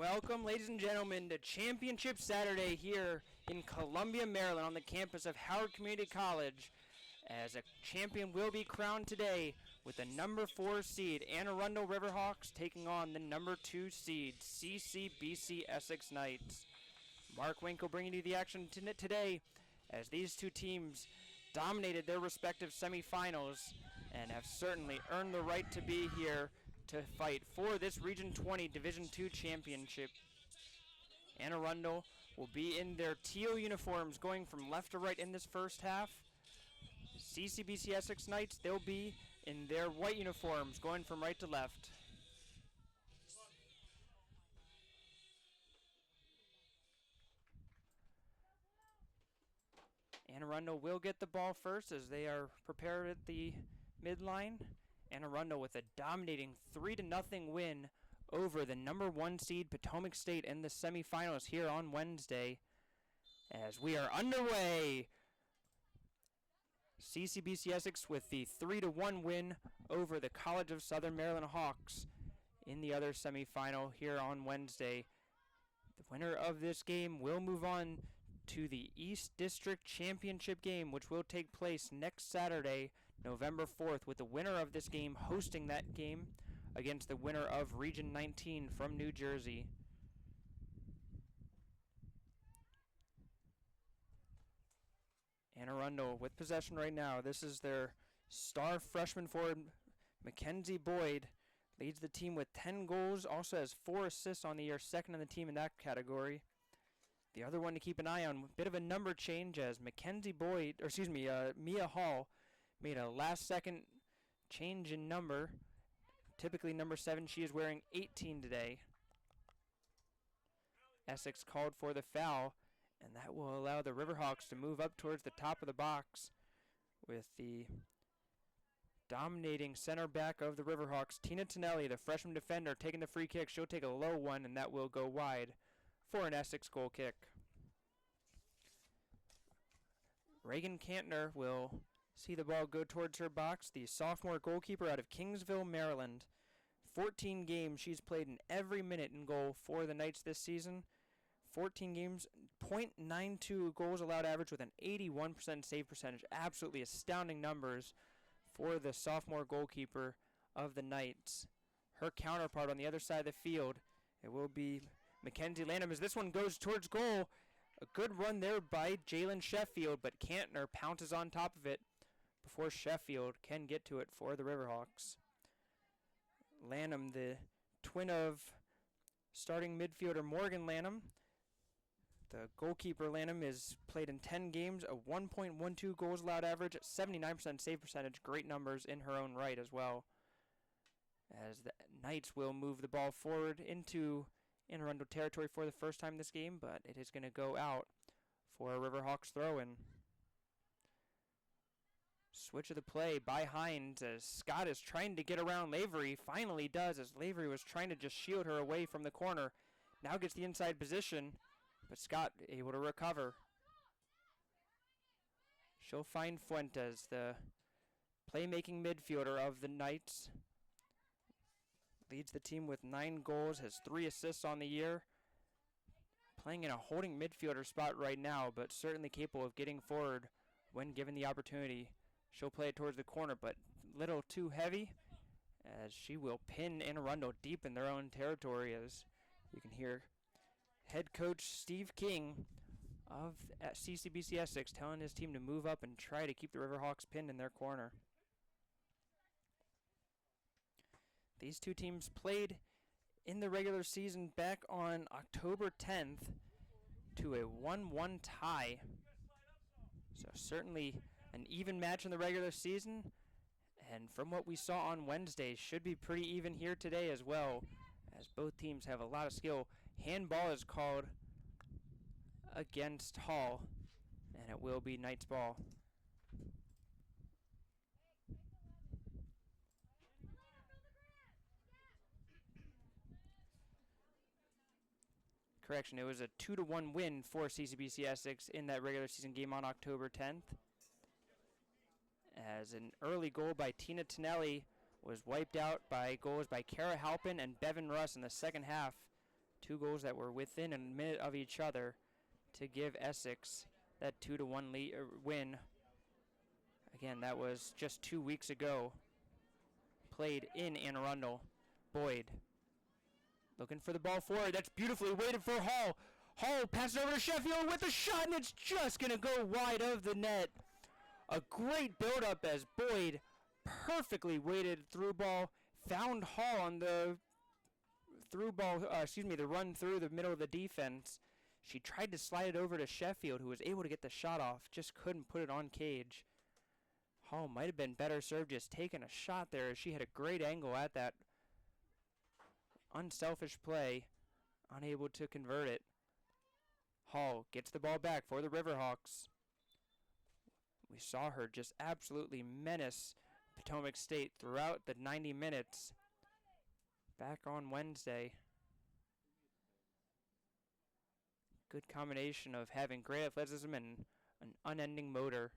Welcome, ladies and gentlemen, to Championship Saturday here in Columbia, Maryland, on the campus of Howard Community College, as a champion will be crowned today with the number 4 seed Arundel Riverhawks taking on the number 2 seed CCBC Essex Knights. Mark Winkle bringing you the action today, as these two teams dominated their respective semifinals and have certainly earned the right to be here to fight for this Region 20 Division II championship. Arundel will be in their teal uniforms going from left to right in this first half. CCBC Essex Knights, they'll be in their white uniforms going from right to left. Arundel will get the ball first as they are prepared at the midline. Arundel with a dominating 3-0 win over the number 1 seed Potomac State in the semifinals here on Wednesday. As we are underway, CCBC Essex with the 3-1 win over the College of Southern Maryland Hawks in the other semifinal here on Wednesday. The winner of this game will move on to the East District Championship game, which will take place next Saturday, November 4th, with the winner of this game hosting that game against the winner of Region 19 from New Jersey. Arundel with possession right now. This is their star freshman forward, Mackenzie Boyd. Leads the team with 10 goals, also has 4 assists on the year, second on the team in that category. The other one to keep an eye on, a bit of a number change as Mia Hall made a last-second change in number. Typically number 7, she is wearing 18 today. Essex called for the foul, and that will allow the Riverhawks to move up towards the top of the box with the dominating center back of the Riverhawks, Tina Tonelli, the freshman defender, taking the free kick. She'll take a low one, and that will go wide for an Essex goal kick. Reagan Cantner will see the ball go towards her box, the sophomore goalkeeper out of Kingsville, Maryland. 14 games she's played in every minute in goal for the Knights this season. 14 games, .92 goals allowed average with an 81% save percentage. Absolutely astounding numbers for the sophomore goalkeeper of the Knights. Her counterpart on the other side of the field, it will be Mackenzie Lanham as this one goes towards goal. A good run there by Jalen Sheffield, but Cantner pounces on top of it before Sheffield can get to it for the Riverhawks. Lanham, the twin of starting midfielder Morgan Lanham. The goalkeeper Lanham is played in 10 games, a 1.12 goals allowed average, 79% save percentage, great numbers in her own right as well. As the Knights will move the ball forward into Arundel territory for the first time this game, but it is going to go out for a Riverhawks throw-in. Switch of the play by Hines as Scott is trying to get around Lavery. Finally does, as Lavery was trying to just shield her away from the corner. Now gets the inside position, but Scott able to recover. She'll find Fuentes, the playmaking midfielder of the Knights. Leads the team with 9 goals, has 3 assists on the year. Playing in a holding midfielder spot right now, but certainly capable of getting forward when given the opportunity. She'll play it towards the corner, but little too heavy, as she will pin Arundel deep in their own territory, as you can hear head coach Steve King of CCBC Essex telling his team to move up and try to keep the Riverhawks pinned in their corner. These two teams played in the regular season back on October 10th to a 1-1 tie. So certainly an even match in the regular season. And from what we saw on Wednesday, should be pretty even here today as well, as both teams have a lot of skill. Handball is called against Hall, and it will be Knights ball. Correction, it was a 2-1 win for CCBC Essex in that regular season game on October 10th. As an early goal by Tina Tonelli was wiped out by goals by Kara Halpin and Bevan Russ in the second half Two goals that were within a minute of each other to give Essex that 2-1 win. Again, that was just 2 weeks ago. Played in Arundel. Boyd looking for the ball forward. That's beautifully weighted for Hall. Hall passes over to Sheffield with a shot, and it's just going to go wide of the net. A great build-up as Boyd perfectly weighted through ball. Found Hall on the the run through the middle of the defense. She tried to slide it over to Sheffield, who was able to get the shot off, just couldn't put it on cage. Hall might have been better served just taking a shot there, as she had a great angle at that unselfish play, unable to convert it. Hall gets the ball back for the Riverhawks. We saw her just absolutely menace Potomac State throughout the 90 minutes back on Wednesday. Good combination of having great athleticism and an unending motor.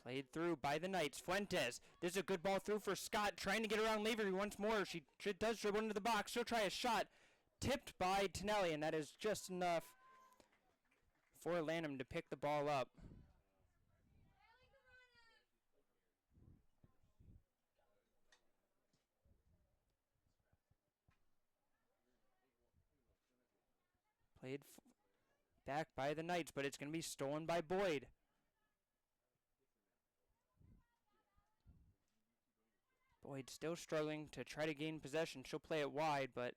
Played through by the Knights. Fuentes. There's a good ball through for Scott, trying to get around Lavery once more. She does dribble into the box. She'll try a shot. Tipped by Tonelli, and that is just enough for Lanham to pick the ball up. Played back by the Knights, but it's going to be stolen by Boyd. Boyd still struggling to try to gain possession. She'll play it wide, but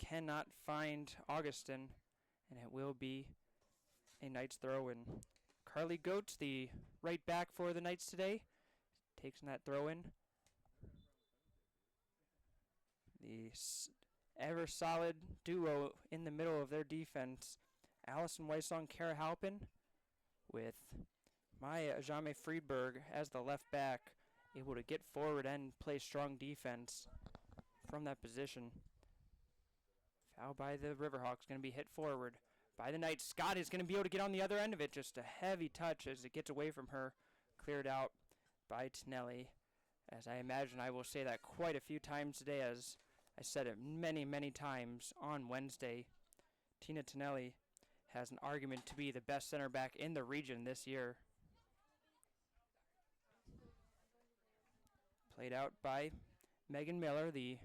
cannot find Augustin, and it will be a Knights throw-in. Carly Goetz, the right back for the Knights today, takes that throw-in. The ever solid duo in the middle of their defense, Allison Weissong, Kara Halpin, with Maya Ajame Friedberg as the left back, able to get forward and play strong defense from that position. Foul by the Riverhawks, going to be hit forward by the Knights. Scott is going to be able to get on the other end of it. Just a heavy touch as it gets away from her. Cleared out by Tonelli. As I imagine I will say that quite a few times today, as I said it many, many times on Wednesday. Tina Tonelli has an argument to be the best center back in the region this year. Played out by Megan Miller, the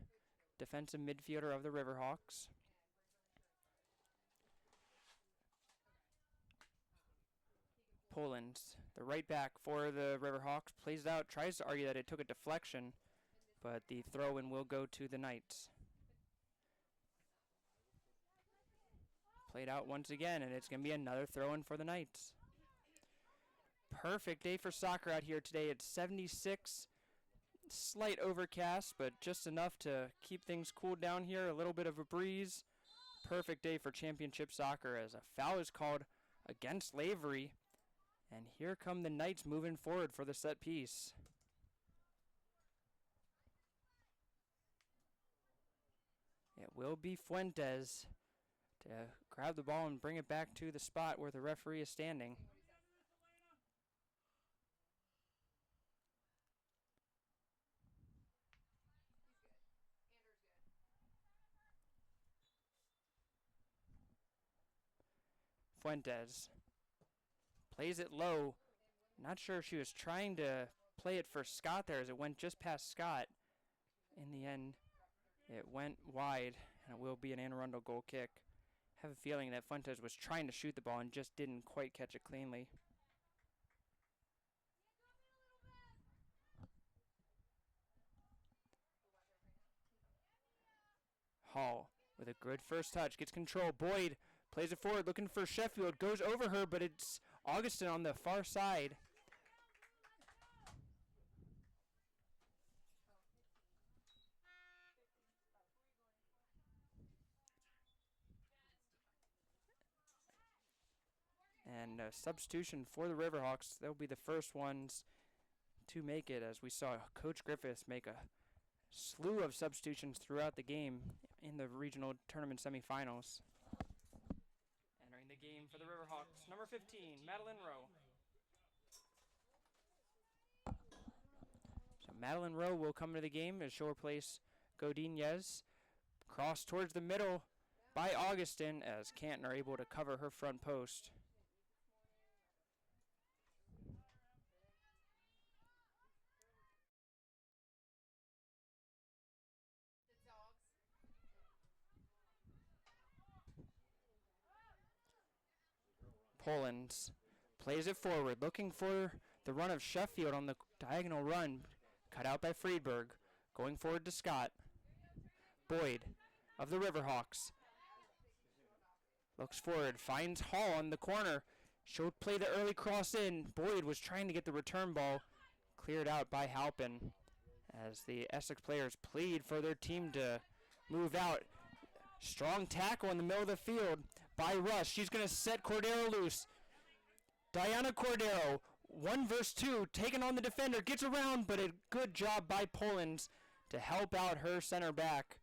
defensive midfielder of the Riverhawks. Poland, the right back for the Riverhawks, plays it out, tries to argue that it took a deflection, but the throw-in will go to the Knights. Played out once again, and it's going to be another throw-in for the Knights. Perfect day for soccer out here today. It's 76. Slight overcast, but just enough to keep things cooled down here. A little bit of a breeze. Perfect day for championship soccer, as a foul is called against Lavery. And here come the Knights moving forward for the set piece. It will be Fuentes to grab the ball and bring it back to the spot where the referee is standing. Fuentes plays it low. Not sure if she was trying to play it for Scott there, as it went just past Scott. In the end, it went wide, and it will be an Anne Arundel goal kick. I have a feeling that Fuentes was trying to shoot the ball and just didn't quite catch it cleanly. Hall with a good first touch, gets control. Boyd plays it forward, looking for Sheffield, goes over her, but it's Augustin on the far side. And a substitution for the Riverhawks. They'll be the first ones to make it, as we saw Coach Griffiths make a slew of substitutions throughout the game in the regional tournament semifinals. Entering the game for the Riverhawks, number 15, Madeline Rowe. So Madeline Rowe will come to the game as she'll replace Godinez. Cross towards the middle by Augustin as Canton are able to cover her front post. Pollins plays it forward, looking for the run of Sheffield on the diagonal run. Cut out by Friedberg. Going forward to Scott. Boyd of the Riverhawks. Looks forward, finds Hall on the corner. She'll play the early cross in. Boyd was trying to get the return ball. Cleared out by Halpin. As the Essex players plead for their team to move out. Strong tackle in the middle of the field by Rush. She's going to set Cordero loose. Diana Cordero, 1 versus 2, taking on the defender, gets around, but a good job by Pollins to help out her center back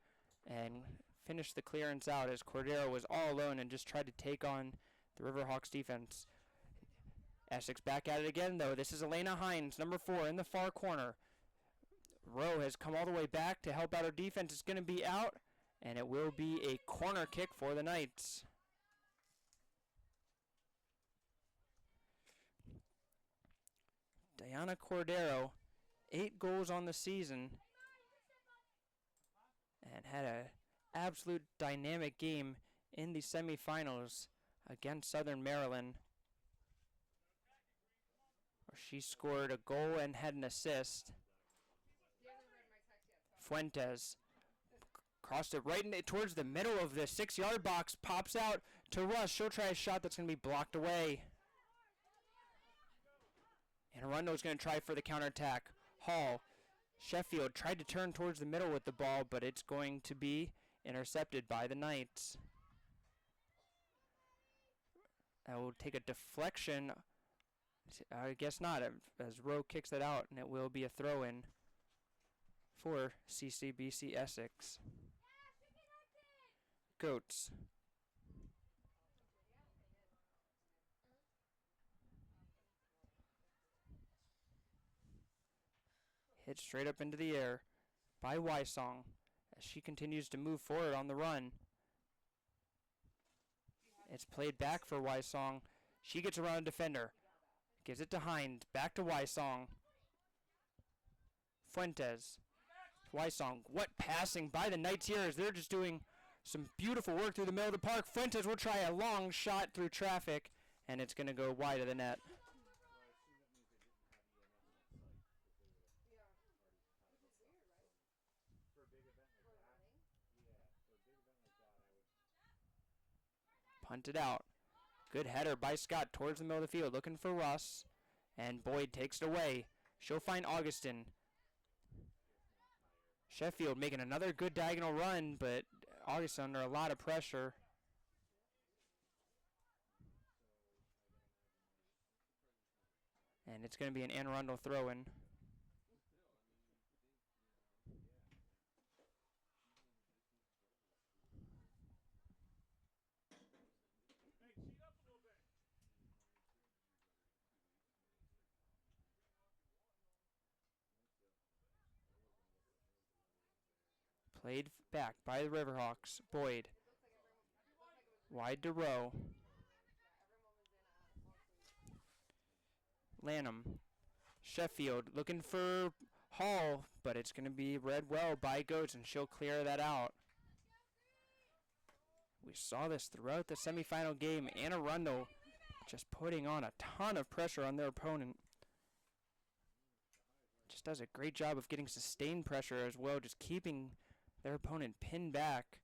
and finish the clearance out as Cordero was all alone and just tried to take on the Riverhawks defense. Essex back at it again, though. This is Elena Hines, number 4, in the far corner. Rowe has come all the way back to help out her defense. It's going to be out, and it will be a corner kick for the Knights. Diana Cordero, 8 goals on the season, and had an absolute dynamic game in the semifinals against Southern Maryland, where she scored a goal and had an assist. Fuentes crossed it right towards the middle of the 6-yard box, pops out to Rush. She'll try a shot that's going to be blocked away. And Arundel's going to try for the counterattack. Hall, Sheffield tried to turn towards the middle with the ball, but it's going to be intercepted by the Knights. That will take a deflection. I guess not, as Rowe kicks it out, and it will be a throw-in for CCBC Essex. Goats. Hit straight up into the air by Wysong as she continues to move forward on the run. It's played back for Wysong. She gets around a defender. Gives it to Hind. Back to Wysong. Fuentes. Wysong. What passing by the Knights here as they're just doing some beautiful work through the middle of the park. Fuentes will try a long shot through traffic, and it's going to go wide of the net. Punted out. Good header by Scott towards the middle of the field, looking for Russ. And Boyd takes it away. She'll find Augustin. Sheffield making another good diagonal run, but Augustin under a lot of pressure. And it's going to be an Anne Arundel throw-in. Played back by the Riverhawks. Boyd. Wide to Rowe. Lanham. Sheffield looking for Hall, but it's going to be read well by Goats, and she'll clear that out. We saw this throughout the semifinal game. Anne Arundel just putting on a ton of pressure on their opponent. Just does a great job of getting sustained pressure as well, just keeping their opponent pinned back,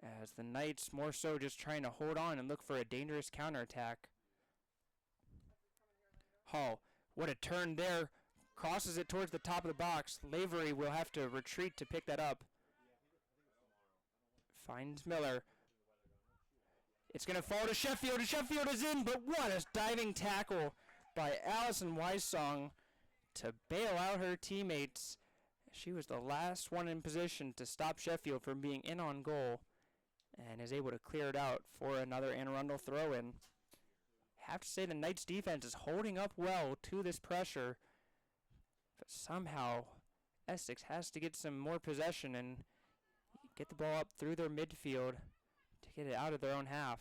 as the Knights more so just trying to hold on and look for a dangerous counterattack. Hall, what a turn there. Crosses it towards the top of the box. Lavery will have to retreat to pick that up. Finds Miller. It's going to fall to Sheffield, and Sheffield is in, but what a diving tackle by Allison Wysong to bail out her teammates She was the last one in position to stop Sheffield from being in on goal and is able to clear it out for another Arundel throw-in. Have to say the Knights defense is holding up well to this pressure, but somehow Essex has to get some more possession and get the ball up through their midfield to get it out of their own half.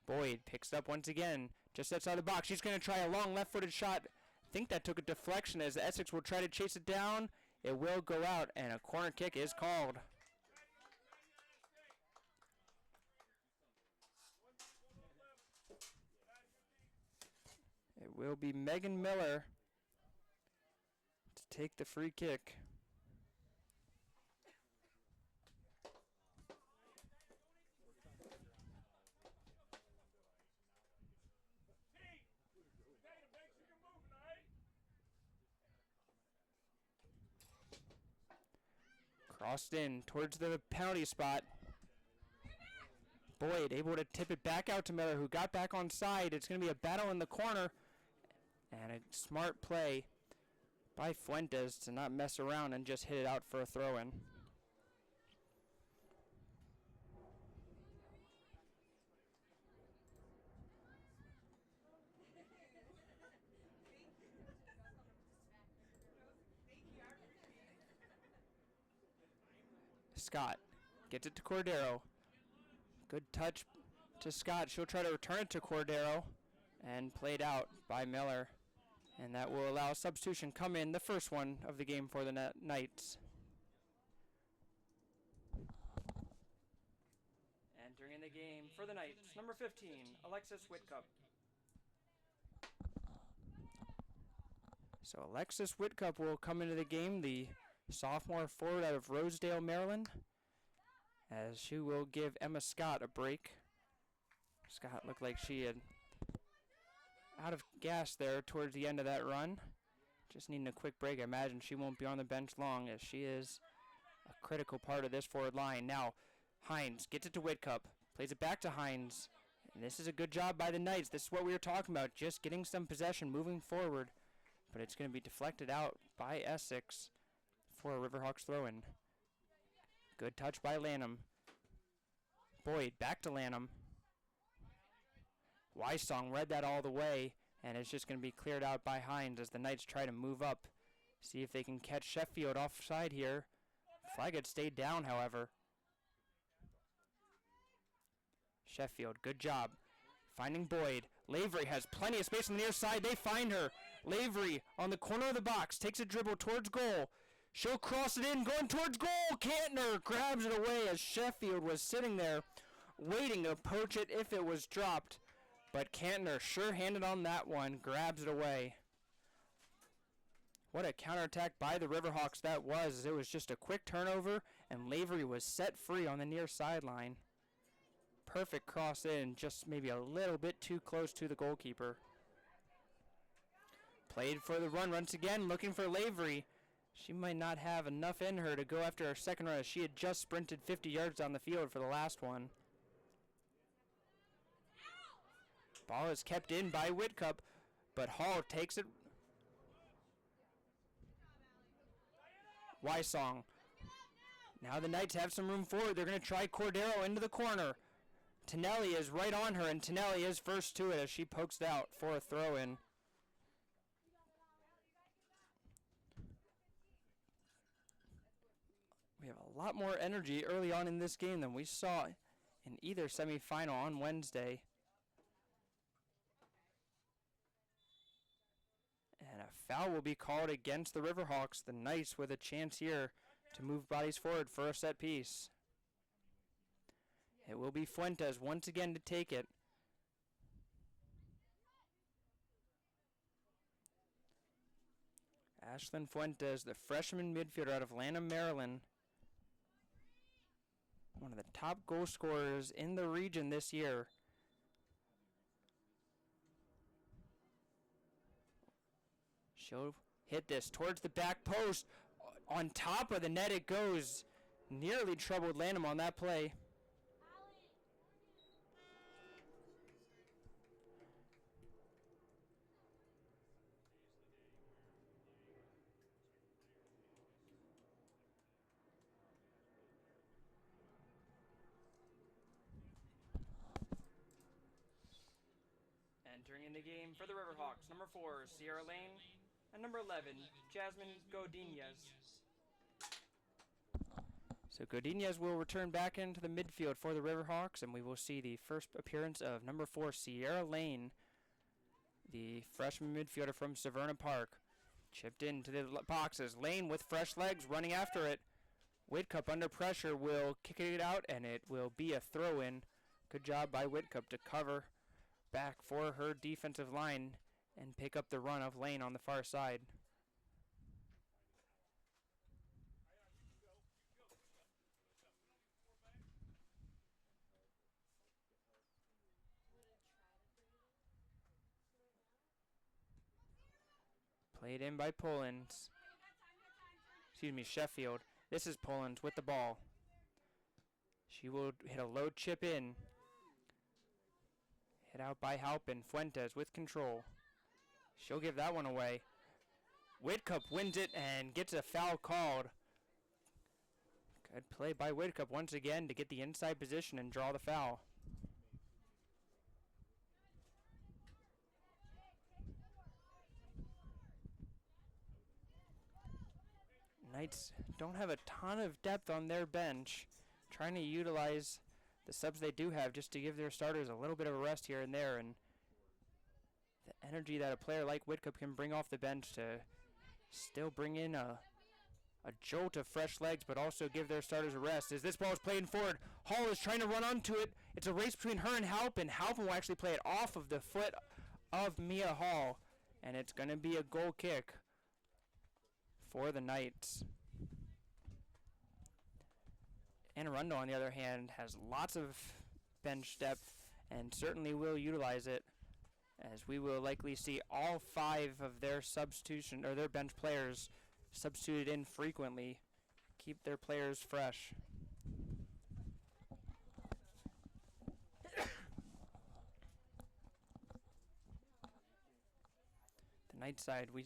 Boyd picks it up once again, just outside the box. She's going to try a long left-footed shot. I think that took a deflection as Essex will try to chase it down. It will go out, and a corner kick is called. It will be Megan Miller to take the free kick. Crossed in towards the penalty spot. Boyd able to tip it back out to Miller, who got back on side. It's going to be a battle in the corner. And a smart play by Fuentes to not mess around and just hit it out for a throw-in. Scott gets it to Cordero. Good touch to Scott. She'll try to return it to Cordero and played out by Miller. And that will allow a substitution come in, the first one of the game for the Knights. Entering in the game for the Knights, number 15, Alexis Whitcup. So Alexis Whitcup will come into the game, the sophomore forward out of Rosedale, Maryland, as she will give Emma Scott a break. Scott looked like she had out of gas there towards the end of that run. Just needing a quick break. I imagine she won't be on the bench long, as she is a critical part of this forward line. Now, Hines gets it to Whitcup, plays it back to Hines. And this is a good job by the Knights. This is what we were talking about, just getting some possession, moving forward. But it's going to be deflected out by Essex for a Riverhawks throw-in. Good touch by Lanham. Boyd back to Lanham. Wysong read that all the way, and it's just going to be cleared out by Hines as the Knights try to move up. See if they can catch Sheffield offside here. Flag had stayed down, however. Sheffield, good job. Finding Boyd. Lavery has plenty of space on the near side. They find her. Lavery on the corner of the box. Takes a dribble towards goal. She'll cross it in, going towards goal. Kantner grabs it away as Sheffield was sitting there waiting to poach it if it was dropped. But Kantner, sure-handed on that one, grabs it away. What a counterattack by the Riverhawks that was. It was just a quick turnover, and Lavery was set free on the near sideline. Perfect cross in, just maybe a little bit too close to the goalkeeper. Played for the run once again, looking for Lavery. She might not have enough in her to go after her second run, as she had just sprinted 50 yards down the field for the last one. Ball is kept in by Whitcup, but Hall takes it. Wysong. Now the Knights have some room forward. They're going to try Cordero into the corner. Tonelli is right on her, and Tonelli is first to it as she pokes it out for a throw-in. We have a lot more energy early on in this game than we saw in either semifinal on Wednesday. And a foul will be called against the Riverhawks. The Knights with a chance here to move bodies forward for a set piece. It will be Fuentes once again to take it. Ashlyn Fuentes, the freshman midfielder out of Lanham, Maryland. One of the top goal scorers in the region this year. She'll hit this towards the back post. On top of the net it goes. Nearly troubled Lanham on that play. Entering in the game for the Riverhawks, number 4, Sierra Lane, and number 11, Jasmine Godinez. So Godinez will return back into the midfield for the Riverhawks, and we will see the first appearance of number 4, Sierra Lane, the freshman midfielder from Severna Park. Chipped into the boxes. Lane with fresh legs running after it. Whitcup under pressure will kick it out, and it will be a throw-in. Good job by Whitcup to cover back for her defensive line and pick up the run of Lane on the far side. Played in by Sheffield. This is Poland with the ball. She will hit a low chip in. Hit out by Halpin. Fuentes with control. She'll give that one away. Whitcup wins it and gets a foul called. Good play by Whitcup once again to get the inside position and draw the foul. Knights don't have a ton of depth on their bench. Trying to utilize the subs they do have just to give their starters a little bit of a rest here and there. And the energy that a player like Whitcup can bring off the bench to still bring in a jolt of fresh legs, but also give their starters a rest. As this ball is played forward, Hall is trying to run onto it. It's a race between her and Halpin. Halpin will actually play it off of the foot of Mia Hall, and it's going to be a goal kick for the Knights. And Arundel, on the other hand, has lots of bench depth and certainly will utilize it, as we will likely see all 5 of their their bench players substituted in frequently. Keep their players fresh. The Knights side, we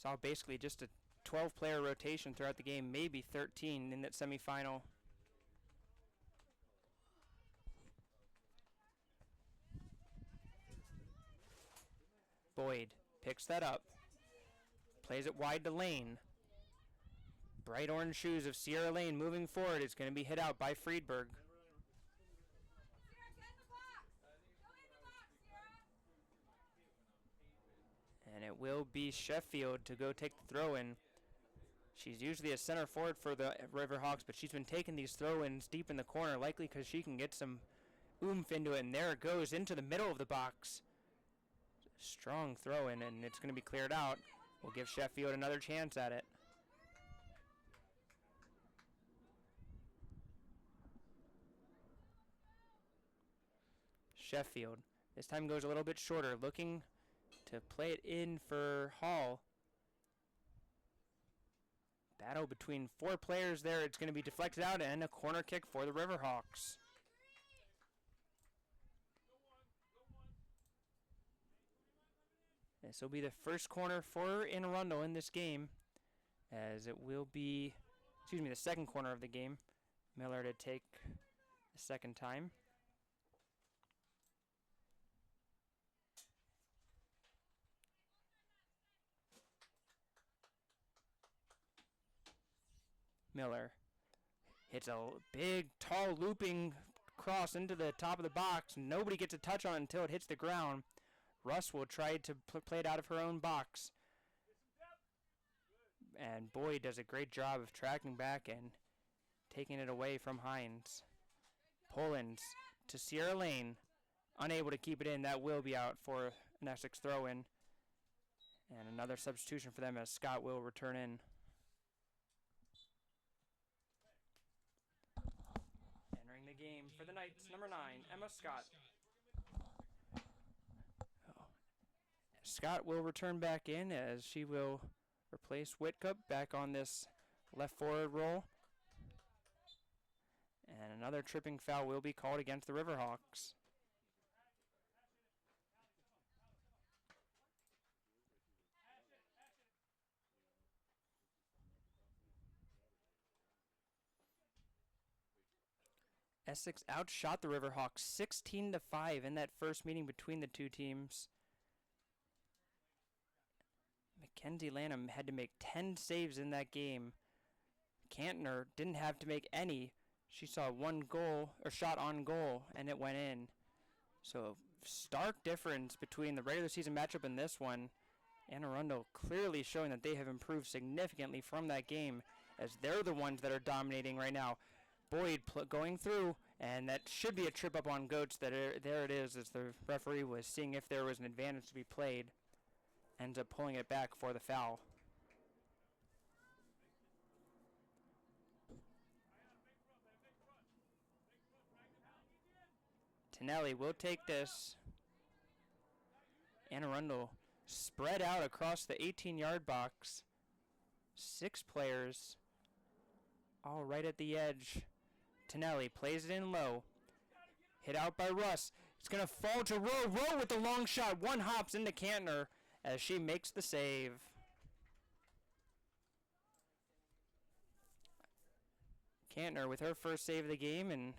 saw basically just a 12-player rotation throughout the game, maybe 13 in that semifinal. Boyd picks that up, plays it wide to Lane. Bright orange shoes of Sierra Lane moving forward. It's going to be hit out by Friedberg. And it will be Sheffield to go take the throw-in. She's usually a center forward for the Riverhawks, but she's been taking these throw-ins deep in the corner, likely because she can get some oomph into it. And there it goes into the middle of the box. Strong throw-in, and it's going to be cleared out. We'll give Sheffield another chance at it. Sheffield this time goes a little bit shorter, looking to play it in for Hall. Battle between 4 players there. It's going to be deflected out, and a corner kick for the Riverhawks. This will be the first corner for Arundel in this game, as it will be, the second corner of the game. Miller to take the second time. Miller hits a big, tall, looping cross into the top of the box. Nobody gets a touch on it until it hits the ground. Russ will try to play it out of her own box. And Boyd does a great job of tracking back and taking it away from Hines. Poland to Sierra Lane. Unable to keep it in. That will be out for an Essex throw-in. And another substitution for them as Scott will return in. Entering the game for the Knights, number 9, Emma Scott. Scott will return back in as she will replace Whitcup back on this left forward role. And another tripping foul will be called against the Riverhawks. Essex outshot the Riverhawks 16-5 in that first meeting between the two teams. Mackenzie Lanham had to make 10 saves in that game. Cantner didn't have to make any. She saw one goal, or shot on goal, and it went in. So, stark difference between the regular season matchup and this one. Arundel clearly showing that they have improved significantly from that game, as they're the ones that are dominating right now. Boyd going through, and that should be a trip up on Goats. There it is, as the referee was seeing if there was an advantage to be played. Ends up pulling it back for the foul. Tonelli will take this. Arundel spread out across the 18-yard box. 6 players, all right at the edge. Tonelli plays it in low. Hit out by Russ. It's going to fall to Rowe. Rowe with the long shot. One hops into Cantner as she makes the save. Cantner with her first save of the game and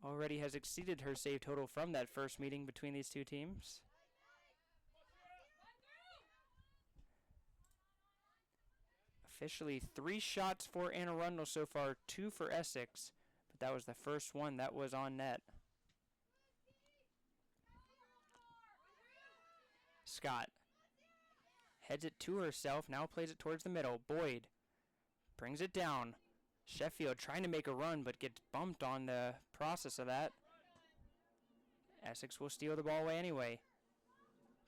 already has exceeded her save total from that first meeting between these two teams. Officially 3 shots for Arundel so far, 2 for Essex, but that was the first one that was on net. Scott heads it to herself, now plays it towards the middle. Boyd brings it down. Sheffield trying to make a run, but gets bumped on the process of that. Essex will steal the ball away anyway.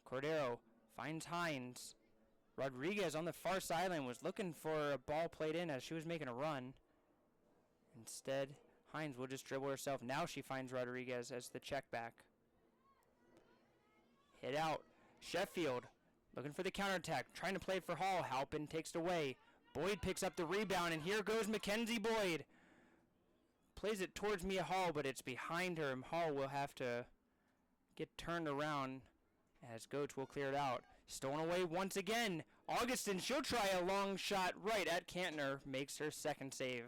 Cordero finds Hines. Rodriguez on the far sideline was looking for a ball played in as she was making a run. Instead, Hines will just dribble herself. Now she finds Rodriguez as the check back. Hit out. Sheffield looking for the counterattack, trying to play it for Hall. Halpin takes it away. Boyd picks up the rebound, and here goes Mackenzie Boyd. Plays it towards Mia Hall, but it's behind her, and Hall will have to get turned around as Goats will clear it out. Stolen away once again. Augustin, she'll try a long shot right at Cantner. Makes her second save.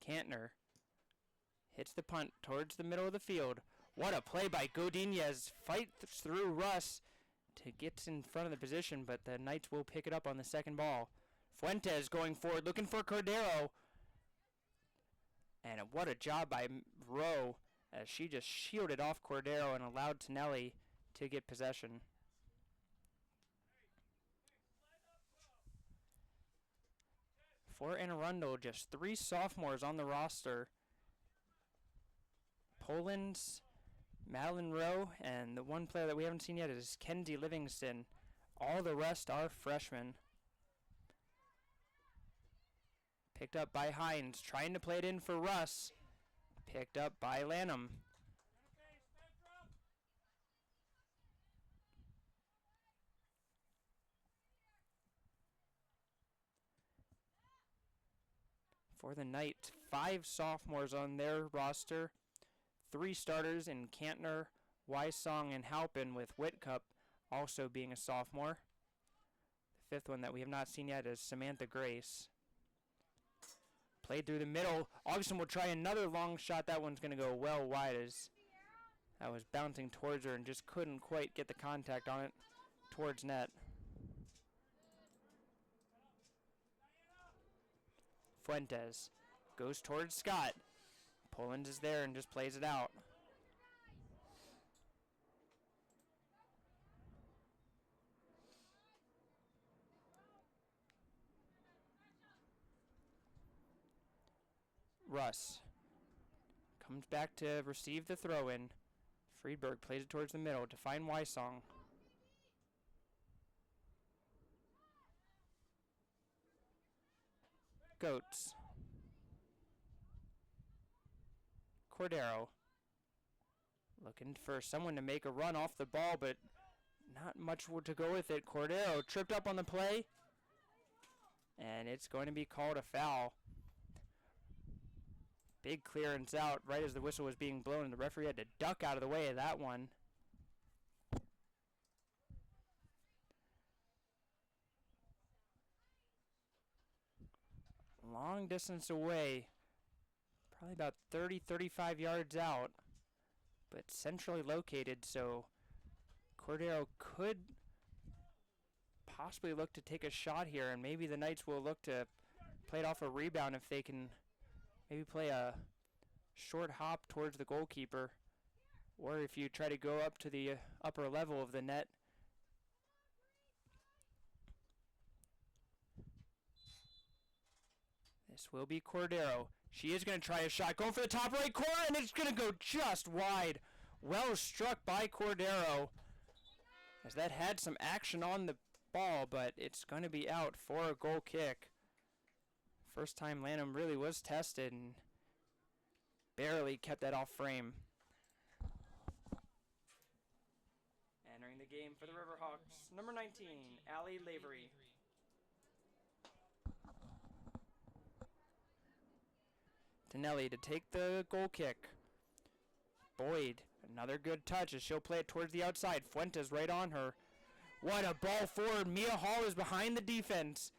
Cantner hits the punt towards the middle of the field. What a play by Godinez. Fights through Russ to get in front of the position, but the Knights will pick it up on the second ball. Fuentes going forward, looking for Cordero. And what a job by Rowe as she just shielded off Cordero and allowed Tonelli to get possession. For Arundel, just 3 sophomores on the roster. Poland's Madeline Rowe, and the one player that we haven't seen yet is Kenzie Livingston. All the rest are freshmen. Picked up by Hines, trying to play it in for Russ. Picked up by Lanham. For the Knights, 5 sophomores on their roster. 3 starters in Cantner, Wysong, and Halpin, with Whitcup also being a sophomore. The 5th one that we have not seen yet is Samantha Grace. Played through the middle. Augustin will try another long shot. That one's going to go well wide as that was bouncing towards her and just couldn't quite get the contact on it towards net. Fuentes goes towards Scott. Poland is there and just plays it out. Russ comes back to receive the throw-in. Friedberg plays it towards the middle to find Wysong. Goats. Cordero looking for someone to make a run off the ball, but not much to go with it. Cordero tripped up on the play, and it's going to be called a foul. Big clearance out right as the whistle was being blown, and the referee had to duck out of the way of that one. long distance away, probably about 30-35 yards out, but centrally located, so Cordero could possibly look to take a shot here, and maybe the Knights will look to play it off a rebound if they can maybe play a short hop towards the goalkeeper, or if you try to go up to the upper level of the net. This will be Cordero. She is going to try a shot, going for the top right corner, and it's going to go just wide. Well struck by Cordero, as that had some action on the ball, but it's going to be out for a goal kick. First time Lanham really was tested and barely kept that off frame. Entering the game for the Riverhawks, number 19, Allie Lavery. Tonelli to take the goal kick. Boyd, another good touch as she'll play it towards the outside. Fuentes right on her. What a ball forward. Mia Hall is behind the defense.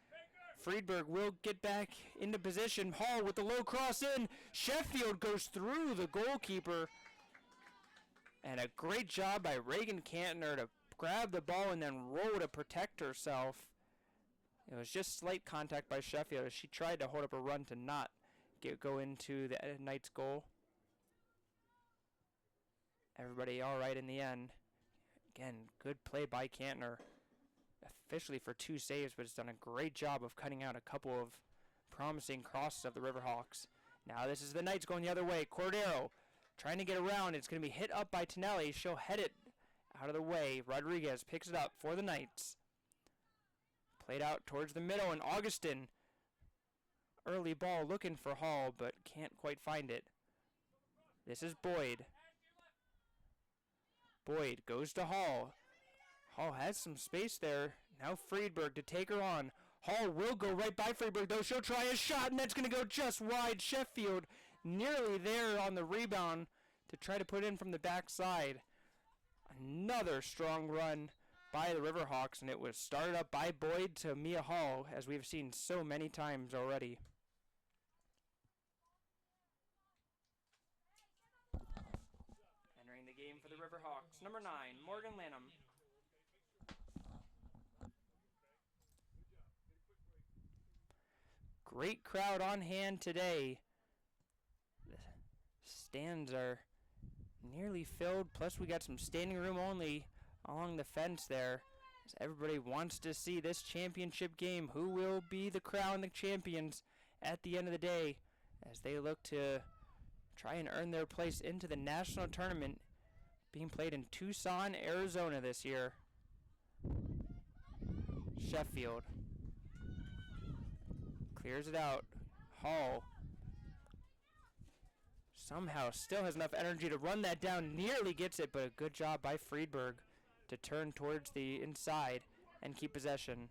Friedberg will get back into position. Hall with the low cross in. Sheffield goes through the goalkeeper. And a great job by Reagan Cantner to grab the ball and then roll to protect herself. It was just slight contact by Sheffield as she tried to hold up a run to not go into the Knights goal. Everybody all right in the end. Again, good play by Cantner. Officially for 2 saves, but has done a great job of cutting out a couple of promising crosses of the Riverhawks. Now this is the Knights going the other way. Cordero trying to get around. It's going to be hit up by Tonelli. She'll head it out of the way. Rodriguez picks it up for the Knights. Played out towards the middle, and Augustin. Early ball looking for Hall, but can't quite find it. This is Boyd. Boyd goes to Hall. Hall has some space there. Now Friedberg to take her on. Hall will go right by Friedberg, though. She'll try a shot, and that's going to go just wide. Sheffield nearly there on the rebound to try to put in from the backside. Another strong run by the Riverhawks, and it was started up by Boyd to Mia Hall, as we've seen so many times already. Entering the game for the Riverhawks, number 9, Morgan Lanham. Great crowd on hand today. The stands are nearly filled, plus we got some standing room only along the fence there, as everybody wants to see this championship game. Who will be the crown the champions at the end of the day, as they look to try and earn their place into the national tournament being played in Tucson, Arizona this year. Sheffield clears it out. Hall somehow still has enough energy to run that down, nearly gets it, but a good job by Friedberg to turn towards the inside and keep possession.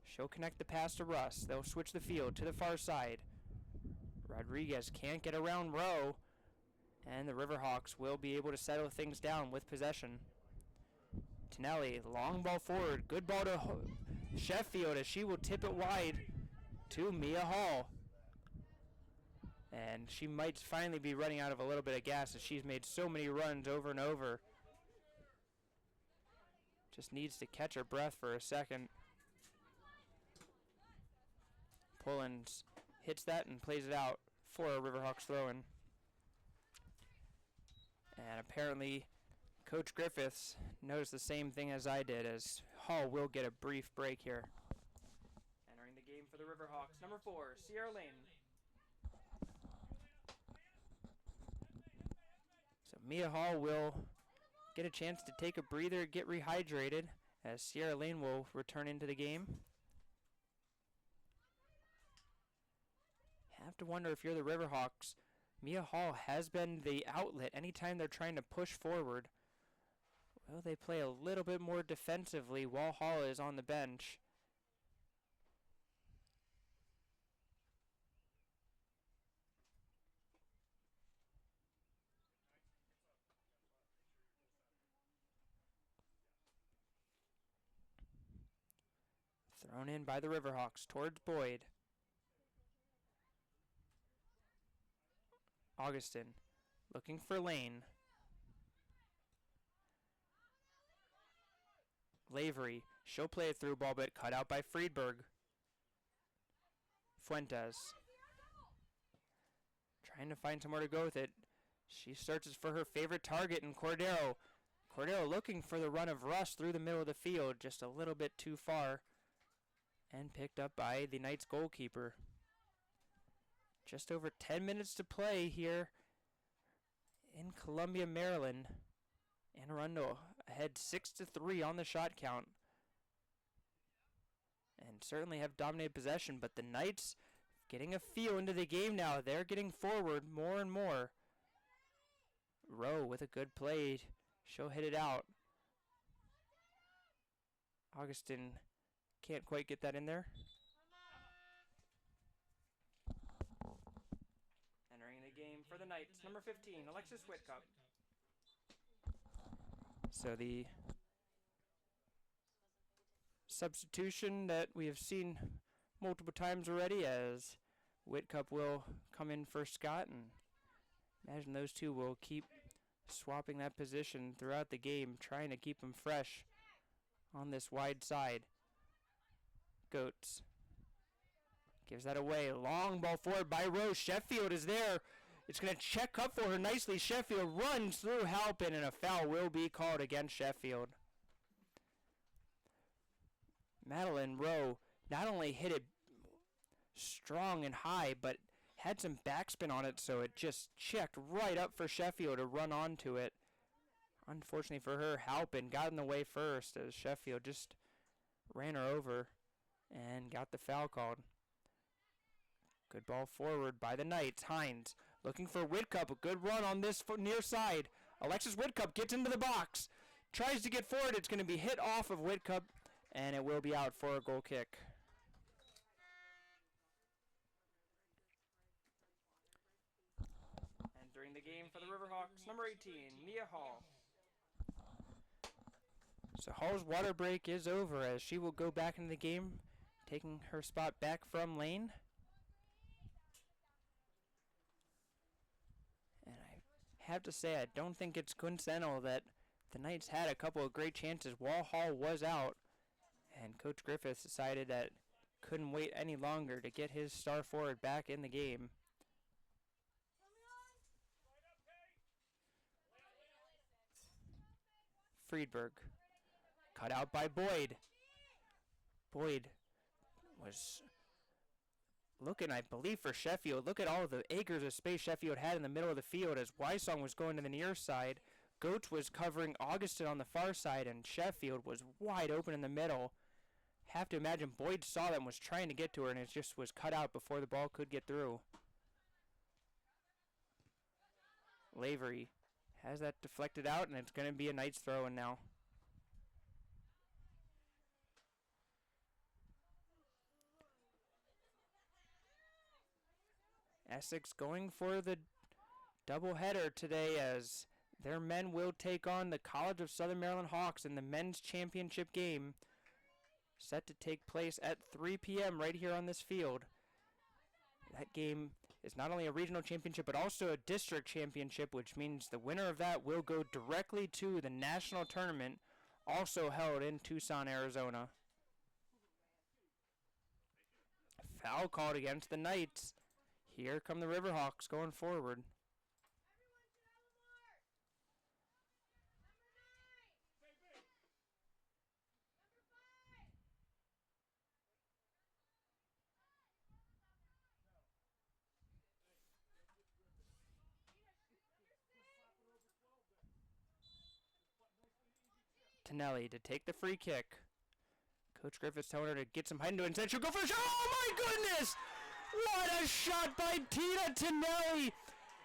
She'll connect the pass to Russ. They'll switch the field to the far side. Rodriguez can't get around Rowe, and the Riverhawks will be able to settle things down with possession. Tonelli, long ball forward. Good ball to Sheffield as she will tip it wide to Mia Hall. And she might finally be running out of a little bit of gas as she's made so many runs over and over. Just needs to catch her breath for a second. Pullins hits that and plays it out for a Riverhawks throw-in. And apparently Coach Griffiths noticed the same thing as I did, as Hall will get a brief break here. Entering the game for the Riverhawks, number 4, Sierra Lane. So Mia Hall will get a chance to take a breather, get rehydrated, as Sierra Lane will return into the game. Have to wonder if you're the Riverhawks. Mia Hall has been the outlet anytime they're trying to push forward. Will they play a little bit more defensively while Hall is on the bench? Thrown in by the Riverhawks towards Boyd. Augustin looking for Lane. Lavery, she'll play a through ball, but cut out by Friedberg. Fuentes trying to find somewhere to go with it. She searches for her favorite target in Cordero. Cordero looking for the run of Russ through the middle of the field, just a little bit too far, and picked up by the Knights goalkeeper. Just over 10 minutes to play here in Columbia, Maryland. And Arundel ahead 6-3 on the shot count. And certainly have dominated possession, but the Knights getting a feel into the game now. They're getting forward more and more. Rowe with a good play. She'll hit it out. Augustin can't quite get that in there. Entering the game for the Knights, number 15, Alexis Whitcup. So the substitution that we have seen multiple times already, as Whitcup will come in for Scott, and imagine those two will keep swapping that position throughout the game, trying to keep them fresh on this wide side. Goetz gives that away. Long ball forward by Rose. Sheffield is there. It's going to check up for her nicely. Sheffield runs through Halpin, and a foul will be called against Sheffield. Madeline Rowe not only hit it strong and high, but had some backspin on it, so it just checked right up for Sheffield to run onto it. Unfortunately for her, Halpin got in the way first, as Sheffield just ran her over and got the foul called. Good ball forward by the Knights. Hines looking for Whitcup. A good run on this near side. Alexis Whitcup gets into the box. Tries to get forward. It's going to be hit off of Whitcup, and it will be out for a goal kick. Entering the game for the Riverhawks, number 18, Mia Hall. So Hall's water break is over, as she will go back into the game, taking her spot back from Lane. And I have to say, I don't think it's coincidental that the Knights had a couple of great chances while Hall was out, and Coach Griffiths decided that couldn't wait any longer to get his star forward back in the game. Friedberg, cut out by Boyd. Boyd was looking, I believe, for Sheffield. Look at all the acres of space Sheffield had in the middle of the field, as Wysong was going to the near side. Goetz was covering Augustin on the far side, and Sheffield was wide open in the middle. Have to imagine Boyd saw them, was trying to get to her, and it just was cut out before the ball could get through. Lavery has that deflected out, and it's going to be a Knights throw-in now. Essex going for the doubleheader today, as their men will take on the College of Southern Maryland Hawks in the men's championship game, set to take place at 3 p.m. right here on this field. That game is not only a regional championship, but also a district championship, which means the winner of that will go directly to the national tournament, also held in Tucson, Arizona. Foul called against the Knights. Here come the Riverhawks going forward. Tonelli to take the free kick. Coach Griffiths telling her to get some height into it. Instead, she'll go for a shot. Oh my goodness! What a shot by Tina Tonelli,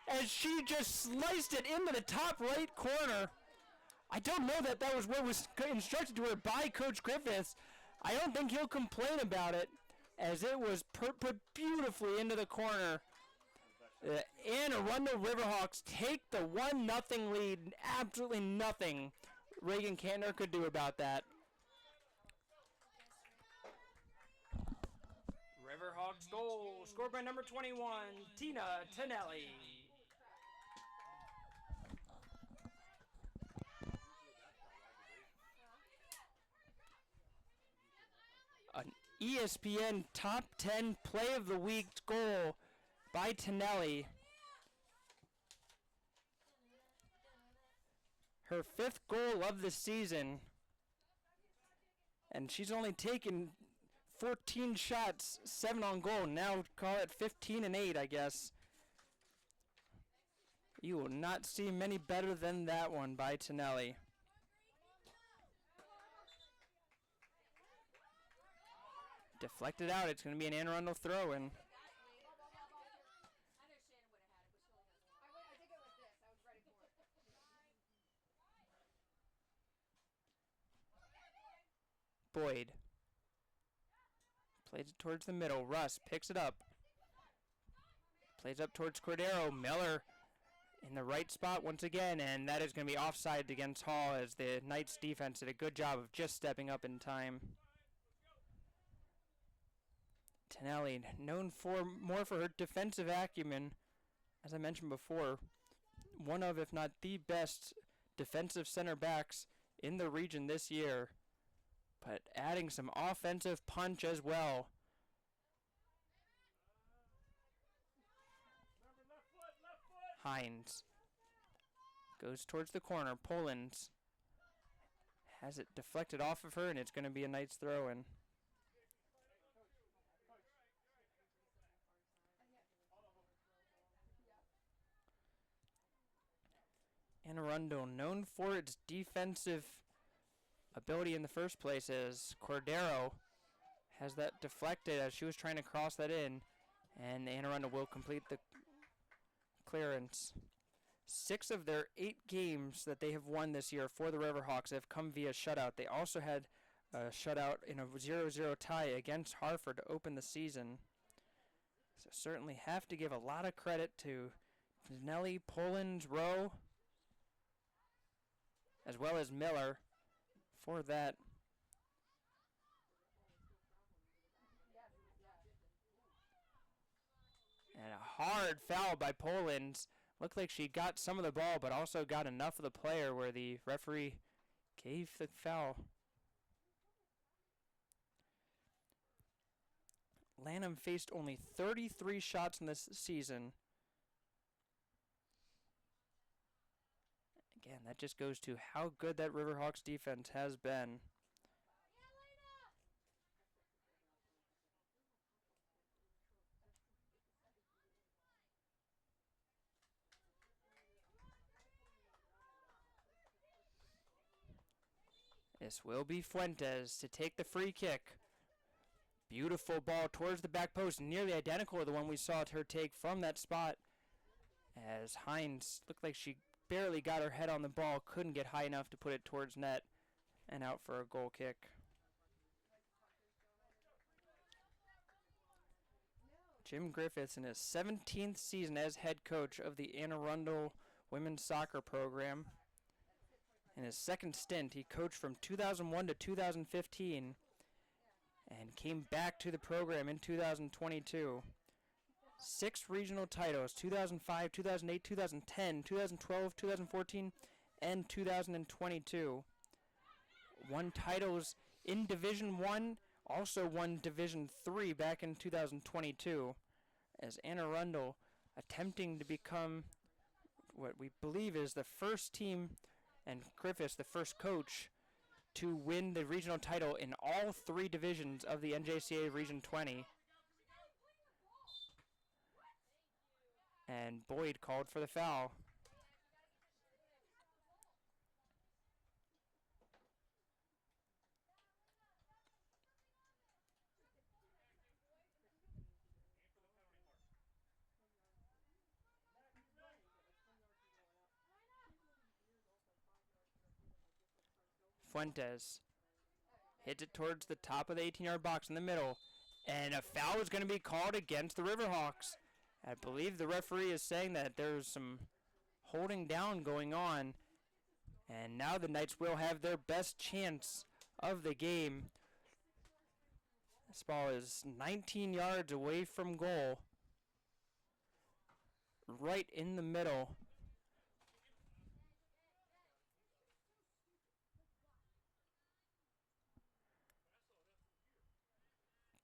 as she just sliced it into the top right corner. I don't know that that was what was instructed to her by Coach Griffiths. I don't think he'll complain about it, as it was put beautifully into the corner. And Arundel Riverhawks take the 1-0 lead. Absolutely nothing Reagan Kantner could do about that. Riverhawks goal, scored by number 21, Tina Tonelli. ESPN Top 10 Play of the Week goal by Tonelli. Her 5th goal of the season. And she's only taken 14 shots, 7 on goal. Now call it 15 and 8, I guess. You will not see many better than that one by Tonelli. Deflected out. It's going to be an Anne Arundel throw-in. Boyd. Plays it towards the middle. Russ picks it up. Plays up towards Cordero. Miller in the right spot once again, and that is going to be offside against Hall as the Knights defense did a good job of just stepping up in time. Tonelli, known for more for her defensive acumen, as I mentioned before, one of, if not the best, defensive center backs in the region this year, but adding some offensive punch as well. Hines goes towards the corner. Polens has it deflected off of her, and it's going to be a Knights throw-in. Anne Arundel, known for its defensive ability in the first place, as Cordero has that deflected as she was trying to cross that in, and Anne Arundel will complete the clearance. 6 of their 8 games that they have won this year for the Riverhawks have come via shutout. They also had a shutout in a 0-0 tie against Hartford to open the season. So certainly have to give a lot of credit to Nelly, Polens, Rowe, as well as Miller for that. And a hard foul by Polens. Looked like she got some of the ball, but also got enough of the player where the referee gave the foul. Lanham faced only 33 shots in this season. Again, that just goes to how good that Riverhawks defense has been. This will be Fuentes to take the free kick. Beautiful ball towards the back post, nearly identical to the one we saw her take from that spot. As Hines looked like she barely got her head on the ball, couldn't get high enough to put it towards net, and out for a goal kick. Jim Griffiths in his 17th season as head coach of the Anne Arundel women's soccer program. In his second stint, he coached from 2001 to 2015 and came back to the program in 2022. 6 regional titles, 2005, 2008, 2010, 2012, 2014, and 2022. Won titles in Division 1, also won Division 3 back in 2022, as Anne Arundel attempting to become what we believe is the first team, and Griffiths the first coach, to win the regional title in all 3 divisions of the NJCA Region 20. And Boyd called for the foul. Fuentes hits it towards the top of the 18-yard box in the middle, and a foul is going to be called against the Riverhawks. I believe the referee is saying that there's some holding down going on, and now the Knights will have their best chance of the game. This ball is 19 yards away from goal, right in the middle.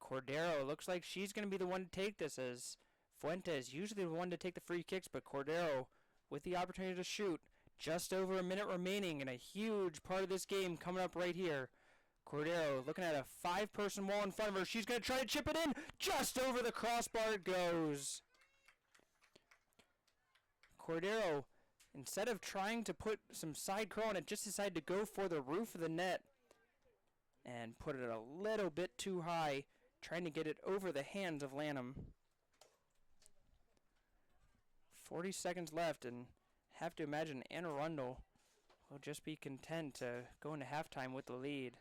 Cordero looks like she's going to be the one to take this, as Fuentes usually the one to take the free kicks, but Cordero with the opportunity to shoot. Just over a minute remaining and a huge part of this game coming up right here. Cordero looking at a 5-person wall in front of her. She's going to try to chip it in. Just over the crossbar it goes. Cordero, instead of trying to put some side curl on it, just decided to go for the roof of the net and put it a little bit too high, trying to get it over the hands of Lanham. 40 seconds left, and have to imagine Arundel will just be content to go into halftime with the lead.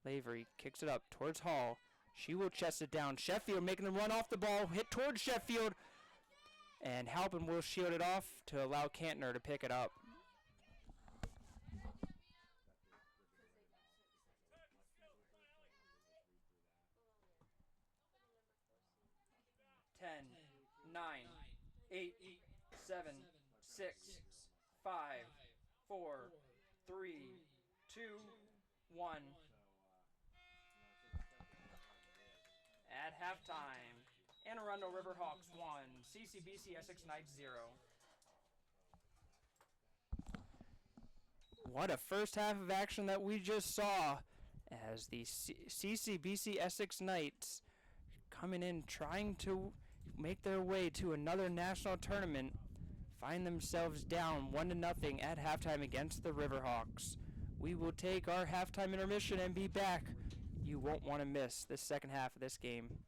Lavery kicks it up towards Hall. She will chest it down. Sheffield making the run off the ball, hit towards Sheffield, and Halpin will shield it off to allow Cantner to pick it up. Ten, 9, 8, 7, 6, 5, 4, 3, 2, 1. At halftime, Anne Arundel Riverhawks 1, CCBC Essex Knights 0. What a first half of action that we just saw, as the CCBC Essex Knights coming in trying to make their way to another national tournament find themselves down 1-0 at halftime against the Riverhawks. We will take our halftime intermission and be back. You won't want to miss the second half of this game.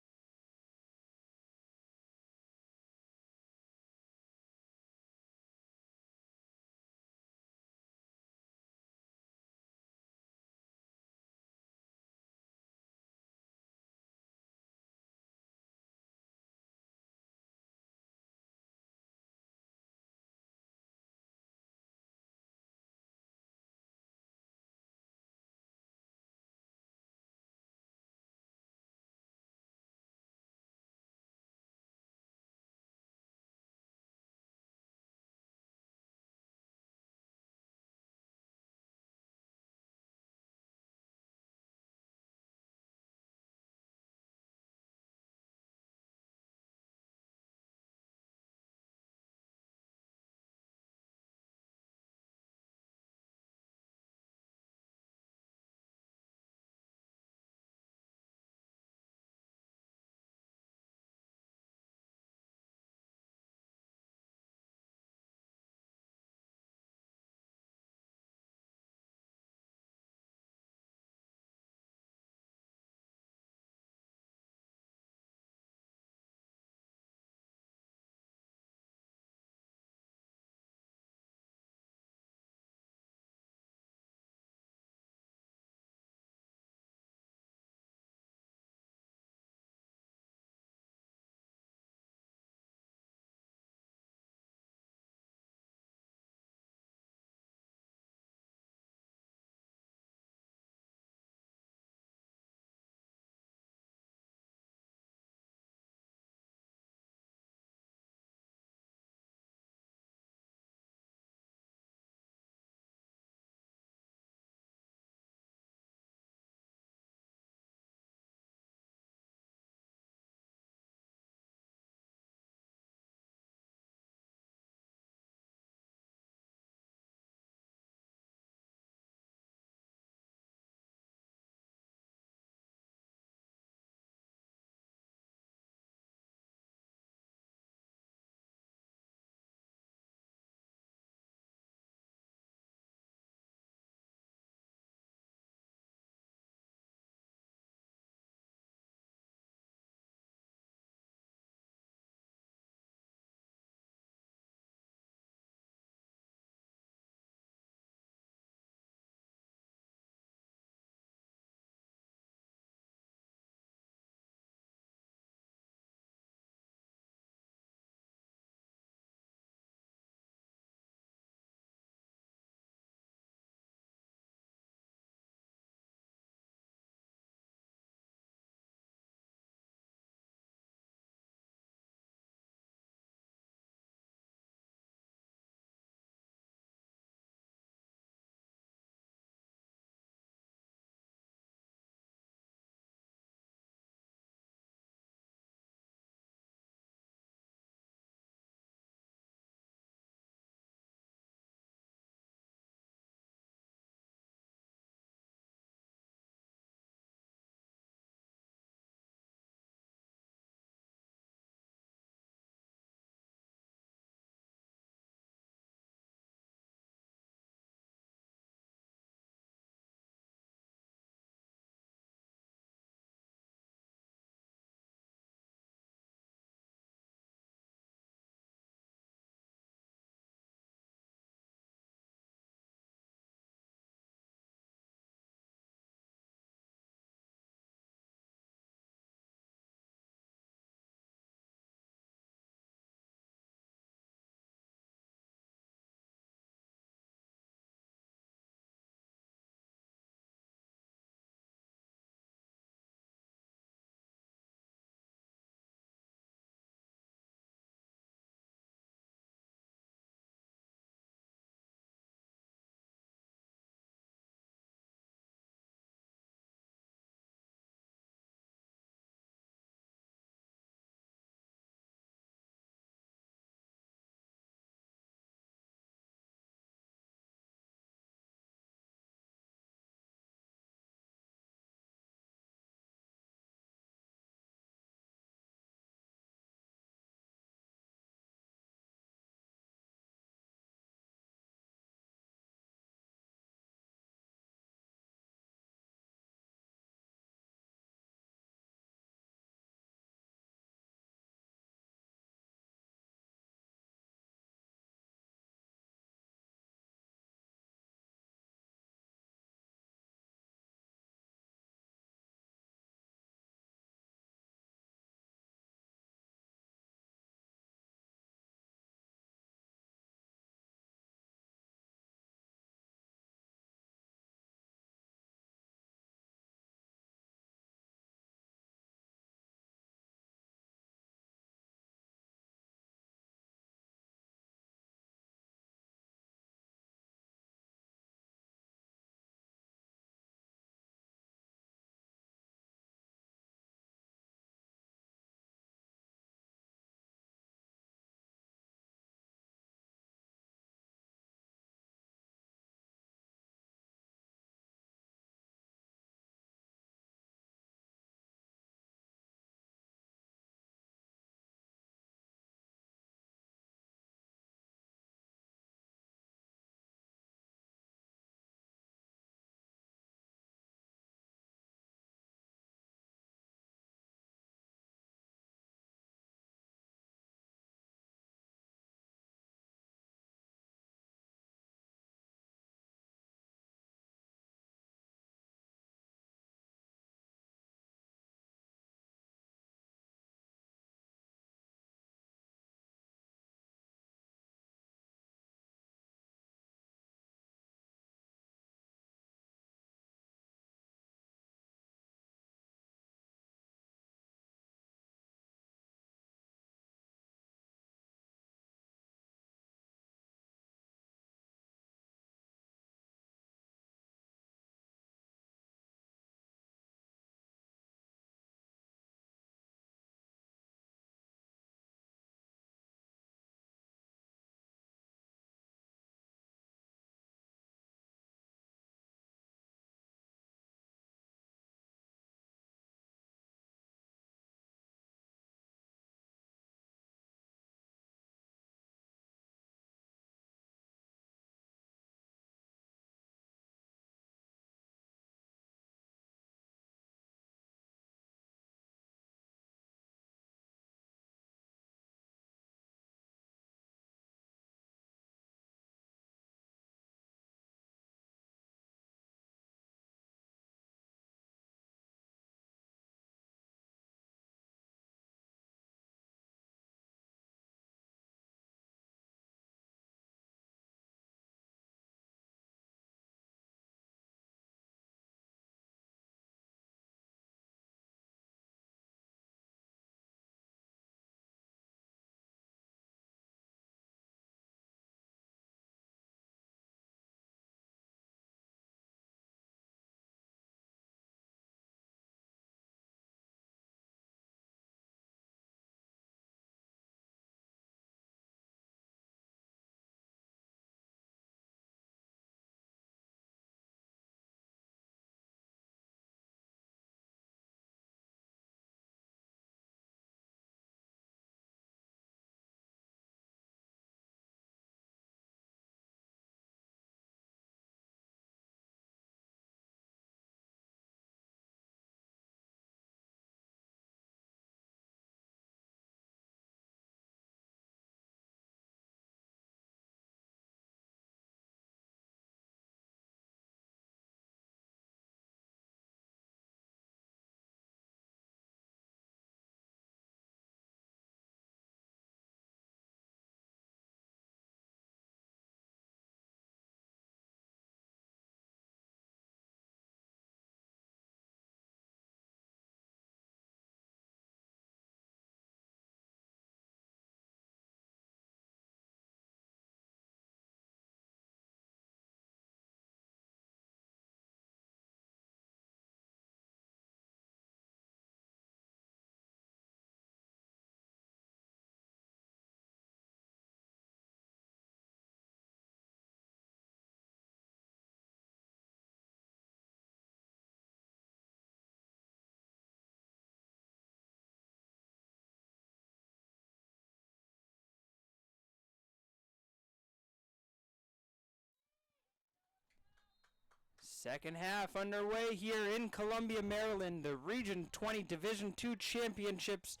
Second half underway here in Columbia, Maryland, the Region 20 Division II Championships,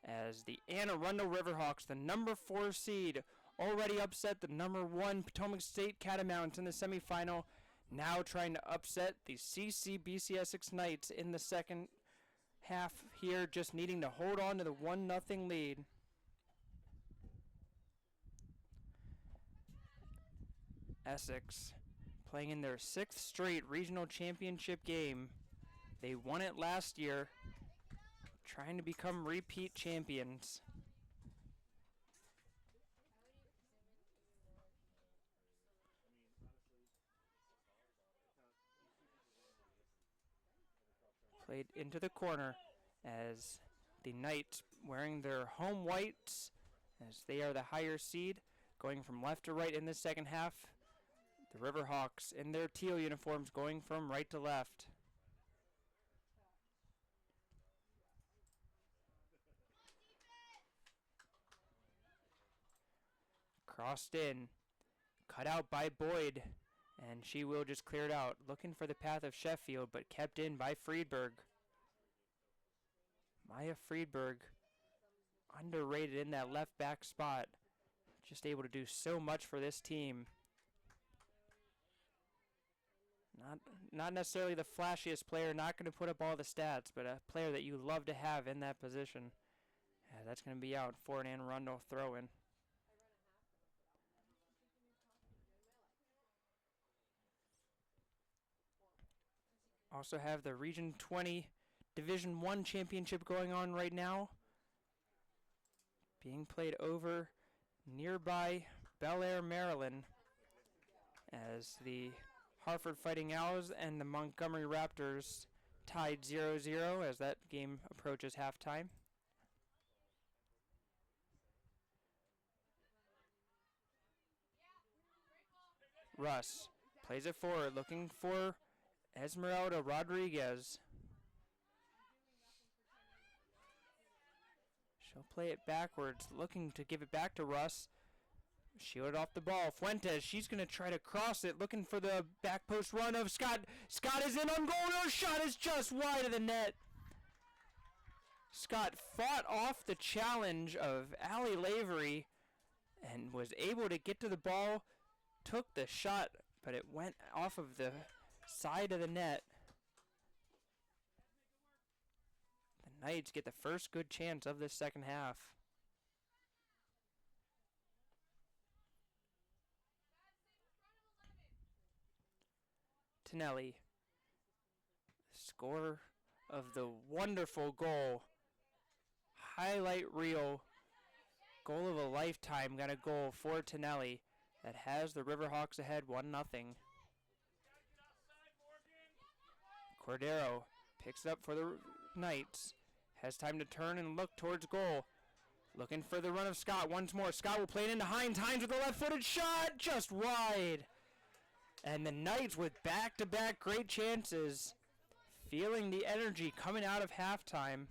as the Arundel Riverhawks, the number 4 seed, already upset the number 1 Potomac State Catamounts in the semifinal, now trying to upset the CCBC Essex Knights in the second half here, just needing to hold on to the 1-0 lead. Essex playing in their 6th straight regional championship game. They won it last year, trying to become repeat champions. Played into the corner as the Knights, wearing their home whites, as they are the higher seed, going from left to right in the second half. The Riverhawks in their teal uniforms going from right to left. Crossed in, cut out by Boyd, and she will just clear it out, looking for the path of Sheffield, but kept in by Friedberg. Maya Friedberg, underrated in that left back spot, just able to do so much for this team. Not necessarily the flashiest player, not going to put up all the stats, but a player that you love to have in that position. That's going to be out for an Arundel throw-in. Also have the Region 20 Division I Championship going on right now, being played over nearby Bel Air, Maryland, as the Hartford Fighting Owls and the Montgomery Raptors tied 0-0 as that game approaches halftime. Russ plays it forward, looking for Esmeralda Rodriguez. She'll play it backwards, looking to give it back to Russ. Shielded off the ball. Fuentes, she's going to try to cross it, looking for the back post run of Scott. Scott is in on goal. Her shot is just wide of the net. Scott fought off the challenge of Allie Lavery and was able to get to the ball, took the shot, but it went off of the side of the net. The Knights get the first good chance of this second half. Tonelli, scorer of the wonderful goal, highlight reel, goal of a lifetime, got a goal for Tonelli that has the Riverhawks ahead 1-0. Cordero picks it up for the Knights, has time to turn and look towards goal, looking for the run of Scott once more. Scott will play it into Hines. Hines with a left-footed shot, just wide. And the Knights with back-to-back great chances, feeling the energy coming out of halftime.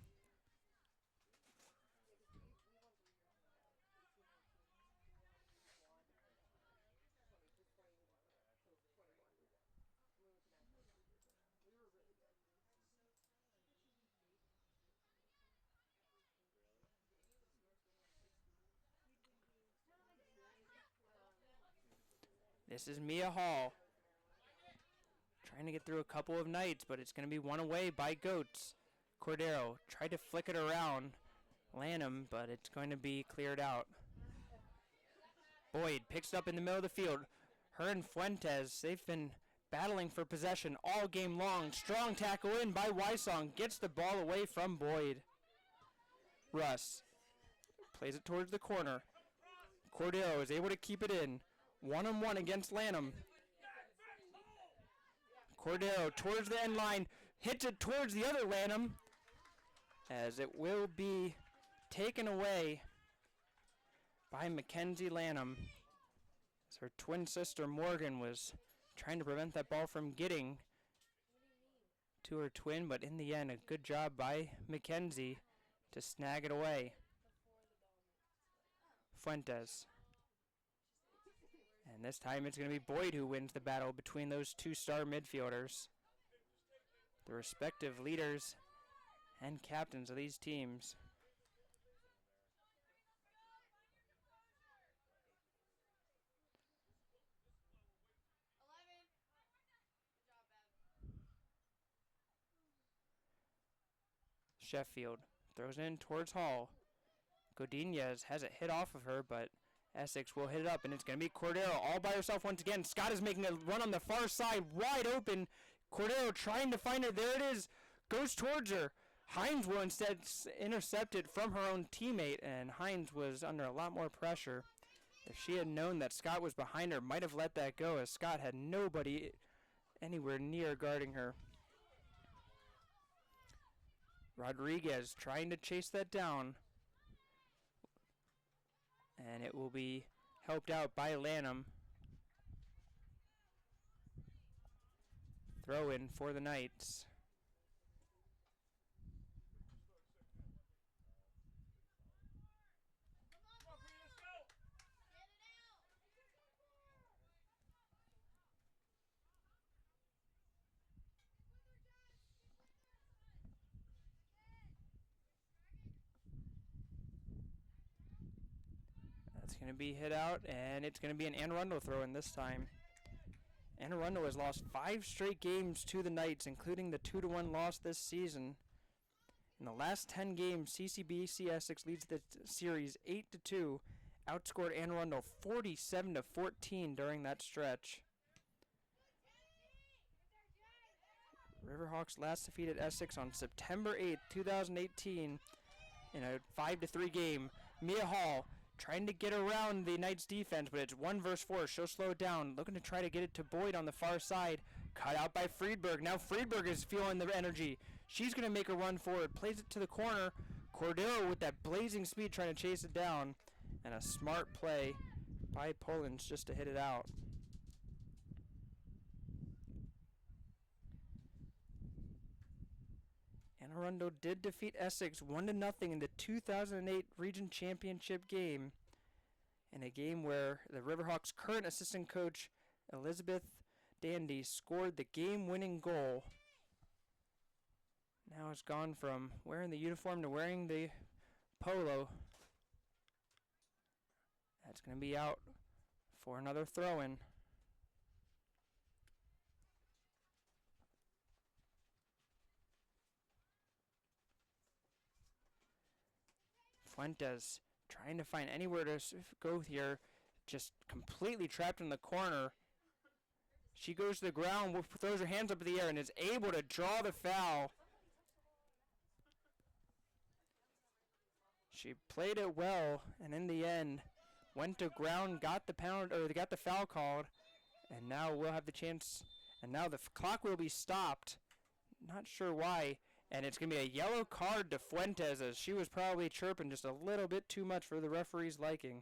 This is Mia Hall, trying to get through a couple of Knights, but it's going to be won away by Goats. Cordero tried to flick it around Lanham, but it's going to be cleared out. Boyd picks it up in the middle of the field. Her and Fuentes, they've been battling for possession all game long. Strong tackle in by Wysong, gets the ball away from Boyd. Russ plays it towards the corner. Cordero is able to keep it in. One-on-one against Lanham. Cordero towards the end line, hits it towards the other Lanham, as it will be taken away by Mackenzie Lanham. As her twin sister Morgan was trying to prevent that ball from getting to her twin, but in the end, a good job by Mackenzie to snag it away. Fuentes. And this time it's going to be Boyd who wins the battle between those two star midfielders, the respective leaders and captains of these teams. Sheffield throws in towards Hall. Godinez has it hit off of her, but Essex will hit it up, and it's going to be Cordero all by herself once again. Scott is making a run on the far side, wide open. Cordero trying to find her. There it is. Goes towards her. Hines will instead intercept it from her own teammate, and Hines was under a lot more pressure. If she had known that Scott was behind her, might have let that go, as Scott had nobody anywhere near guarding her. Rodriguez trying to chase that down. And it will be helped out by Lanham. Throw in for the Knights. That's going to be hit out, and it's going to be an Arundel throw in this time. Arundel has lost 5 straight games to the Knights, including the 2-1 loss this season. In the last 10 games, CCBC Essex leads the series 8-2, outscored Arundel 47-14 during that stretch. Riverhawks last defeated Essex on September 8th, 2018 in a 5-3 game. Mia Hall trying to get around the Knights defense, but it's 1 versus 4. She'll slow it down, looking to try to get it to Boyd on the far side. Cut out by Friedberg. Now Friedberg is feeling the energy. She's going to make a run forward, plays it to the corner. Cordero with that blazing speed trying to chase it down. And a smart play by Polens just to hit it out. Arundel did defeat Essex 1-0 in the 2008 Region Championship game, in a game where the Riverhawks' current assistant coach Elizabeth Dandy scored the game-winning goal. Now it's gone from wearing the uniform to wearing the polo. That's going to be out for another throw-in. Fuentes trying to find anywhere to go here, just completely trapped in the corner. She goes to the ground, throws her hands up in the air, and is able to draw the foul. She played it well, and in the end, went to ground, got the foul called, and now we'll have the chance. And now the clock will be stopped. Not sure why. And it's going to be a yellow card to Fuentes, as she was probably chirping just a little bit too much for the referee's liking.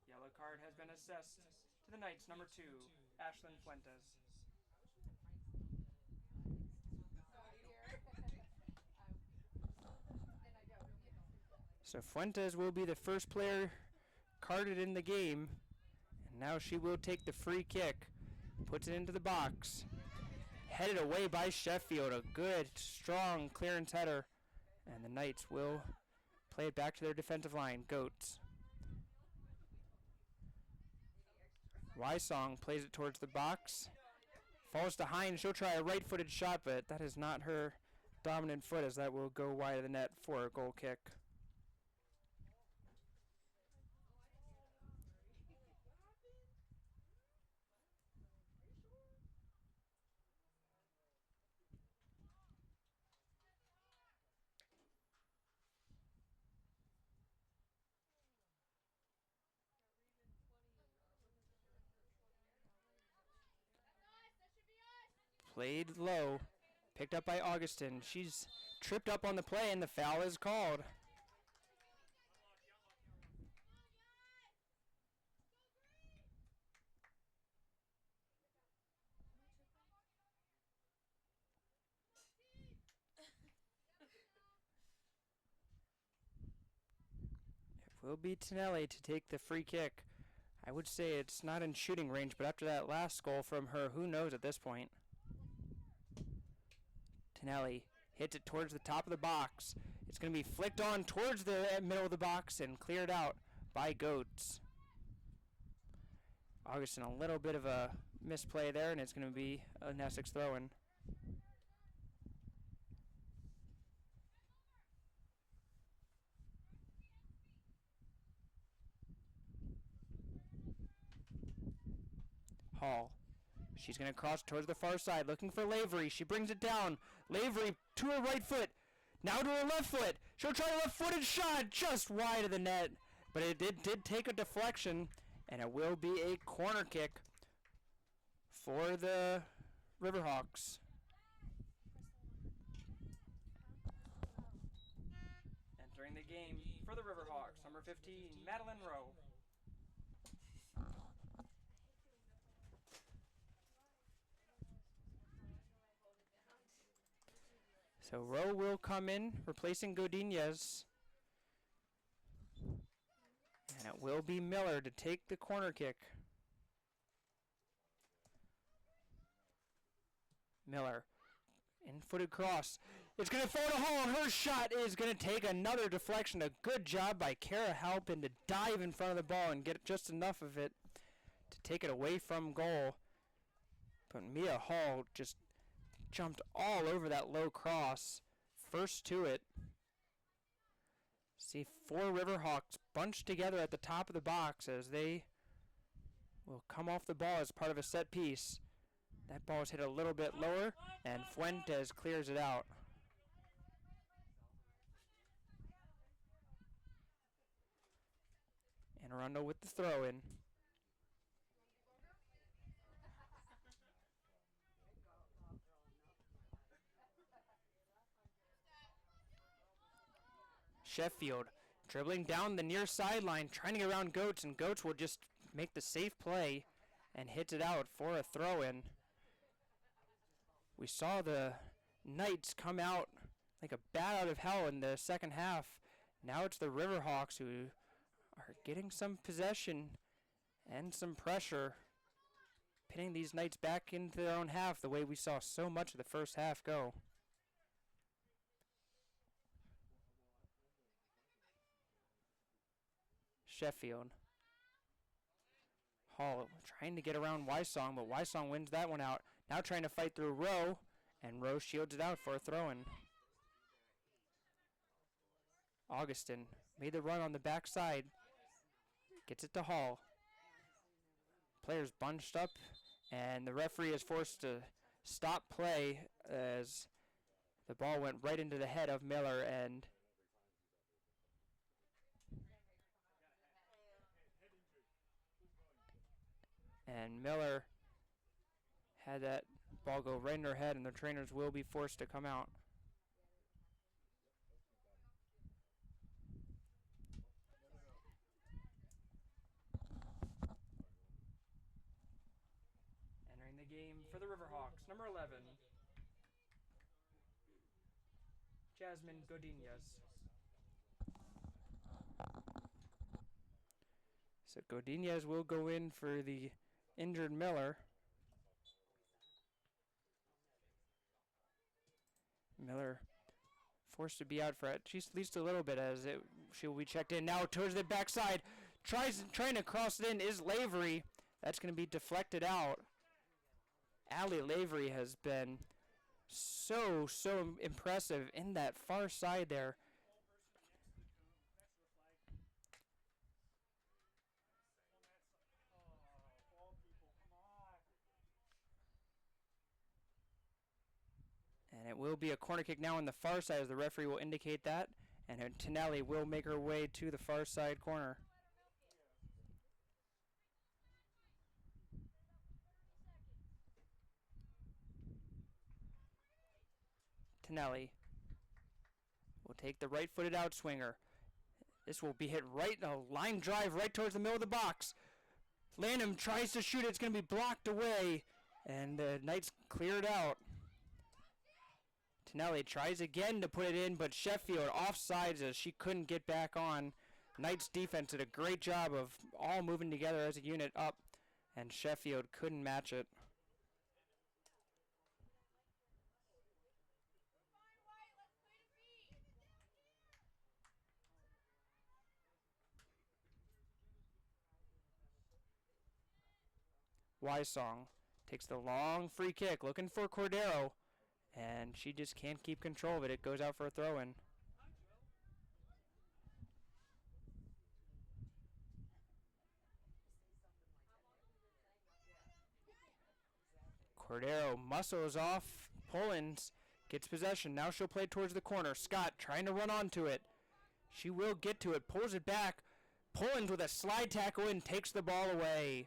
Yellow card has been assessed to the Knights, number 2, Ashlyn Fuentes. So Fuentes will be the first player carded in the game, and now she will take the free kick, puts it into the box, headed away by Sheffield, a good, strong clearance header, and the Knights will play it back to their defensive line. Goats. Wysong plays it towards the box, falls to Hines. She'll try a right-footed shot, but that is not her dominant foot, as that will go wide of the net for a goal kick. Played low, picked up by Augustin. She's tripped up on the play, and the foul is called. will be Tonelli to take the free kick. I would say it's not in shooting range, but after that last goal from her, who knows at this point. Tonelli hits it towards the top of the box. It's going to be flicked on towards the middle of the box and cleared out by Goats. Augustin, a little bit of a misplay there, and it's going to be an Essex throw-in. Hall. She's going to cross towards the far side, looking for Lavery. She brings it down. Lavery to her right foot. Now to her left foot. She'll try a left-footed shot just wide of the net. But it did take a deflection, and it will be a corner kick for the Riverhawks. Entering the game for the Riverhawks, number 15, Madeline Rowe. So Rowe will come in, replacing Godinez. And it will be Miller to take the corner kick. Miller, in-footed cross. It's going to fall to Hall. Her shot is going to take another deflection. A good job by Kara Halpin to dive in front of the ball and get just enough of it to take it away from goal. But Mia Hall just jumped all over that low cross. First to it. See 4 Riverhawks bunched together at the top of the box as they will come off the ball as part of a set piece. That ball is hit a little bit lower, and Fuentes clears it out. And Arundel with the throw in. Sheffield dribbling down the near sideline, trying to get around Goats, and Goats will just make the safe play and hits it out for a throw-in. We saw the Knights come out like a bat out of hell in the second half. Now it's the Riverhawks who are getting some possession and some pressure, pinning these Knights back into their own half the way we saw so much of the first half go. Sheffield. Hall trying to get around Wysong, but Wysong wins that one out. Now trying to fight through Rowe, and Rowe shields it out for a throw-in. Augustin made the run on the backside. Gets it to Hall. Players bunched up, and the referee is forced to stop play as the ball went right into the head of Miller, and Miller had that ball go right in her head, and the trainers will be forced to come out. Entering the game for the Riverhawks, number 11, Jasmine Godinez. So Godinez will go in for the injured Miller. Miller forced to be out for at least a little bit as she will be checked in. Now towards the backside, trying to cross it in is Lavery. That's going to be deflected out. Allie Lavery has been so impressive in that far side there. And it will be a corner kick now on the far side as the referee will indicate that. And Tonelli will make her way to the far side corner. Tonelli will take the right-footed outswinger. This will be hit right, a line drive right towards the middle of the box. Lanham tries to shoot it. It's going to be blocked away. And the Knights cleared out. Tonelli tries again to put it in, but Sheffield offsides as she couldn't get back on. Knights defense did a great job of all moving together as a unit up, and Sheffield couldn't match it. Wysong takes the long free kick, looking for Cordero, and she just can't keep control of it. It goes out for a throw-in. Cordero muscles off Pullins, gets possession. Now she'll play towards the corner. Scott trying to run onto it. She will get to it, pulls it back. Pullins with a slide tackle in, takes the ball away.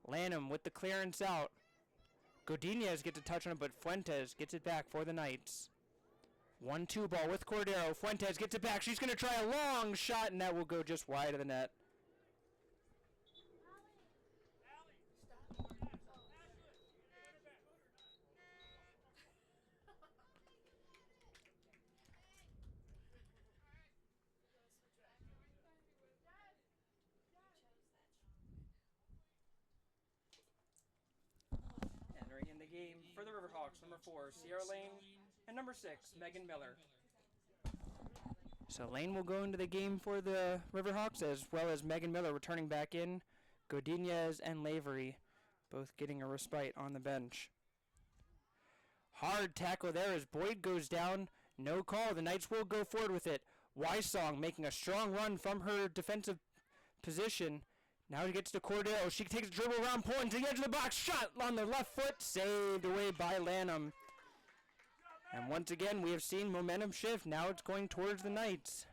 Lanham with the clearance out. Godinez gets a touch on it, but Fuentes gets it back for the Knights. 1-2 ball with Cordero. Fuentes gets it back. She's going to try a long shot, and that will go just wide of the net. Entering in the game for the Riverhawks, number 4, Sierra Lane, and number 6, Megan Miller. So Lane will go into the game for the Riverhawks, as well as Megan Miller returning back in. Godinez and Lavery both getting a respite on the bench. Hard tackle there as Boyd goes down. No call. The Knights will go forward with it. Wysong making a strong run from her defensive position. Now he gets to Cordero. She takes a dribble around, pulling to the edge of the box. Shot on the left foot. Saved away by Lanham. And once again, we have seen momentum shift. Now it's going towards the Knights.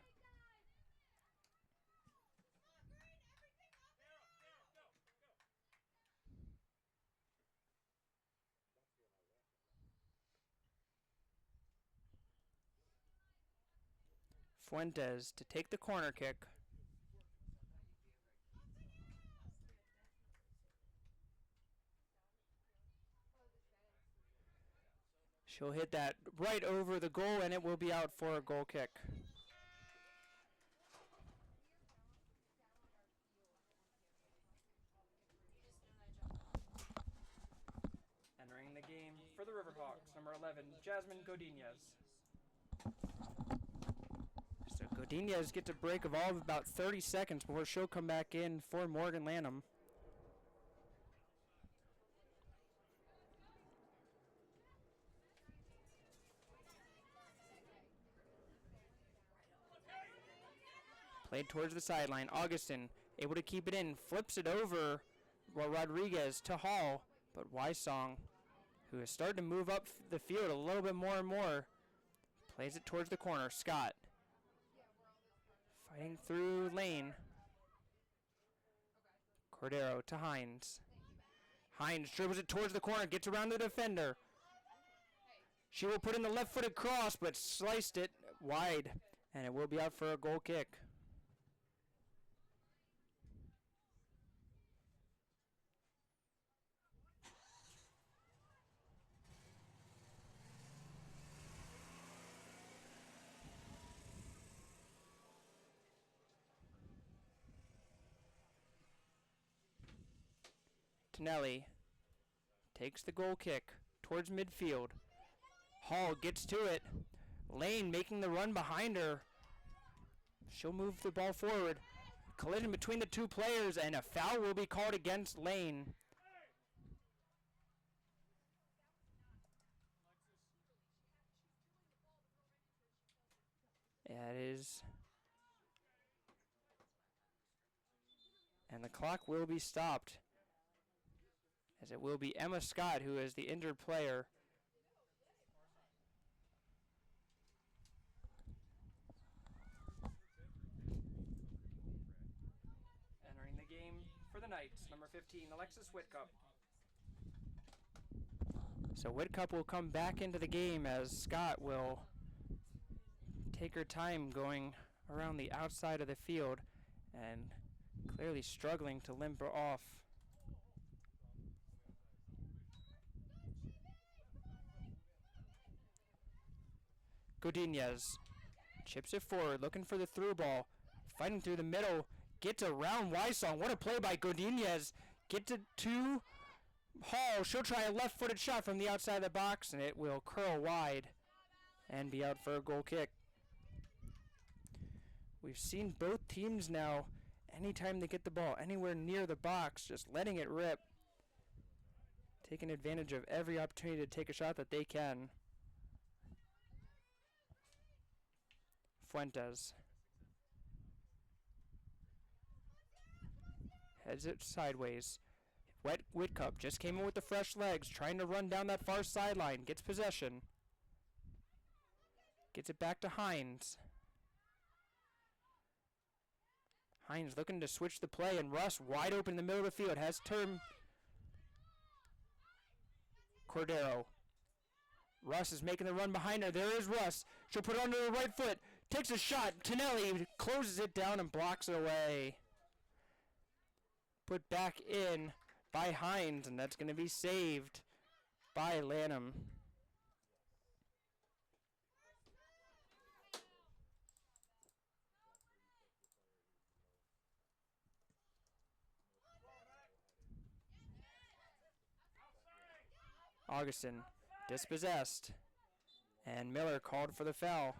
Fuentes to take the corner kick. She'll hit that right over the goal, and it will be out for a goal kick. Entering the game for the Riverhawks, number 11, Jasmine Godinez. So Godinez gets a break of all of about 30 seconds before she'll come back in for Morgan Lanham. Played towards the sideline. Augustin able to keep it in. Flips it over Rodriguez to Hall. But Wysong, who has started to move up the field a little bit more and more, plays it towards the corner. Scott fighting through Lane. Cordero to Hines. Hines dribbles it towards the corner. Gets around the defender. She will put in the left-footed cross, but sliced it wide. And it will be out for a goal kick. Tonelli takes the goal kick towards midfield. Hall gets to it. Lane making the run behind her. She'll move the ball forward. Collision between the two players, and a foul will be called against Lane. Yeah, it is. And the clock will be stopped, as it will be Emma Scott who is the injured player. Entering the game for the Knights, number 15, Alexis Whitcup. So Whitcup will come back into the game as Scott will take her time going around the outside of the field and clearly struggling to limber off. Godinez chips it forward, looking for the through ball. Fighting through the middle. Gets around Wysong. What a play by Godinez. Gets it to Hall. She'll try a left-footed shot from the outside of the box, and it will curl wide and be out for a goal kick. We've seen both teams now, anytime they get the ball anywhere near the box, just letting it rip. Taking advantage of every opportunity to take a shot that they can. Fuentes. Heads it sideways. Whitcup just came in with the fresh legs, trying to run down that far sideline. Gets possession. Gets it back to Hines. Hines looking to switch the play, and Russ wide open in the middle of the field. Has turn. Cordero. Russ is making the run behind her. There is Russ. She'll put it onto her right foot. Takes a shot. Tonelli closes it down and blocks it away. Put back in by Hines, and that's going to be saved by Lanham. Augustin dispossessed, and Miller called for the foul.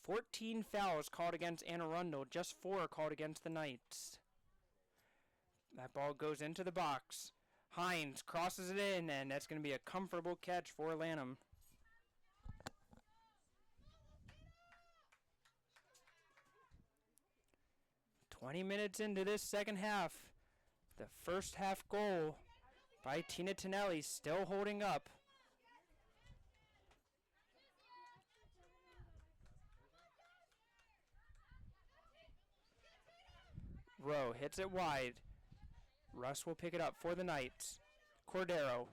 "14 fouls called against Anne Arundel, just 4 called against the Knights." That ball goes into the box. Hines crosses it in, and that's going to be a comfortable catch for Lanham. "20 minutes into this second half. The first half goal by Tina Tonelli still holding up. Rowe hits it wide. Russ will pick it up for the Knights. Cordero.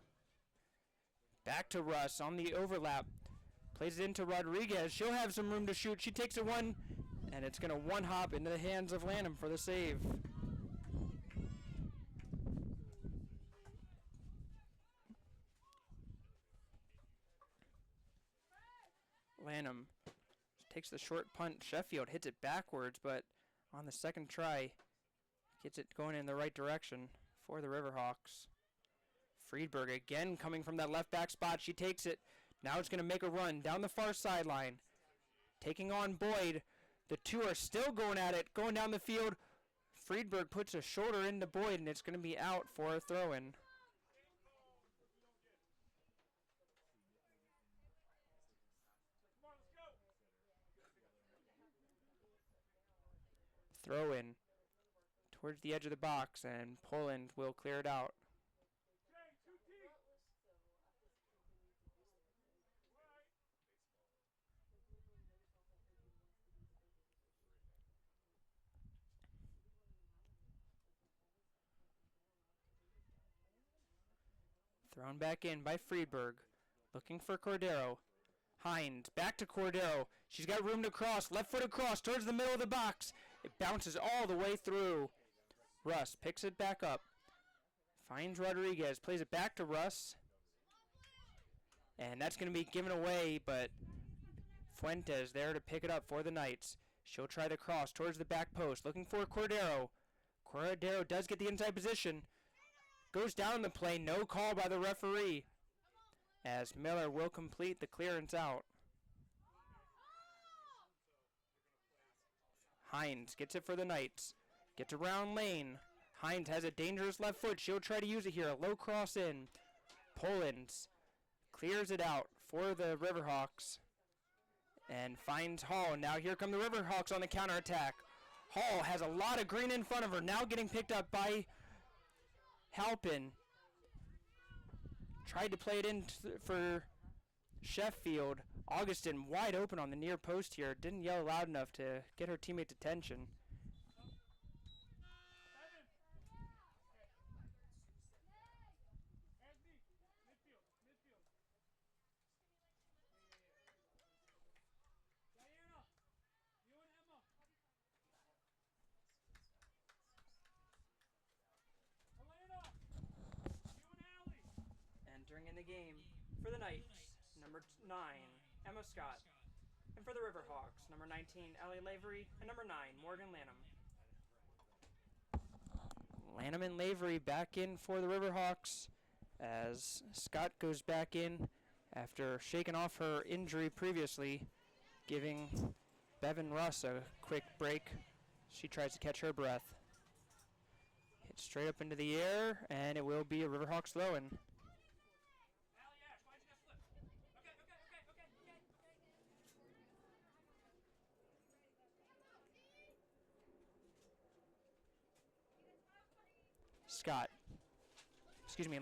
Back to Russ on the overlap. Plays it into Rodriguez. She'll have some room to shoot. She takes it one, and it's going to one-hop into the hands of Lanham for the save. Lanham takes the short punt. Sheffield hits it backwards, but on the second try, gets it going in the right direction for the Riverhawks. Friedberg again coming from that left back spot. She takes it. Now it's going to make a run down the far sideline. Taking on Boyd. The two are still going at it, going down the field. Friedberg puts a shoulder into Boyd, and it's going to be out for a throw-in. Throw-in towards the edge of the box, and Poland will clear it out. Thrown back in by Friedberg, looking for Cordero. Hines, back to Cordero. She's got room to cross, left-footed cross towards the middle of the box. It bounces all the way through. Russ picks it back up. Finds Rodriguez, plays it back to Russ. And that's going to be given away, but Fuentes there to pick it up for the Knights. She'll try the cross towards the back post, looking for Cordero. Cordero does get the inside position. Goes down the play, no call by the referee, as Miller will complete the clearance out. Hines gets it for the Knights. Gets around lane. Hines has a dangerous left foot. She'll try to use it here. A low cross in. Poland clears it out for the Riverhawks and finds Hall. Now here come the Riverhawks on the counterattack. Hall has a lot of green in front of her. Now getting picked up by Halpin. Tried to play it in for Sheffield. Augustin wide open on the near post here. Didn't yell loud enough to get her teammate's attention. Entering number 9, Emma Scott. And for the Riverhawks, number 19, Ellie Lavery, and number 9, Morgan Lanham. Lanham and Lavery back in for the Riverhawks as Scott goes back in after shaking off her injury previously, giving Bevan Russ a quick break. She tries to catch her breath. Hit straight up into the air, and it will be a Riverhawks throw-in.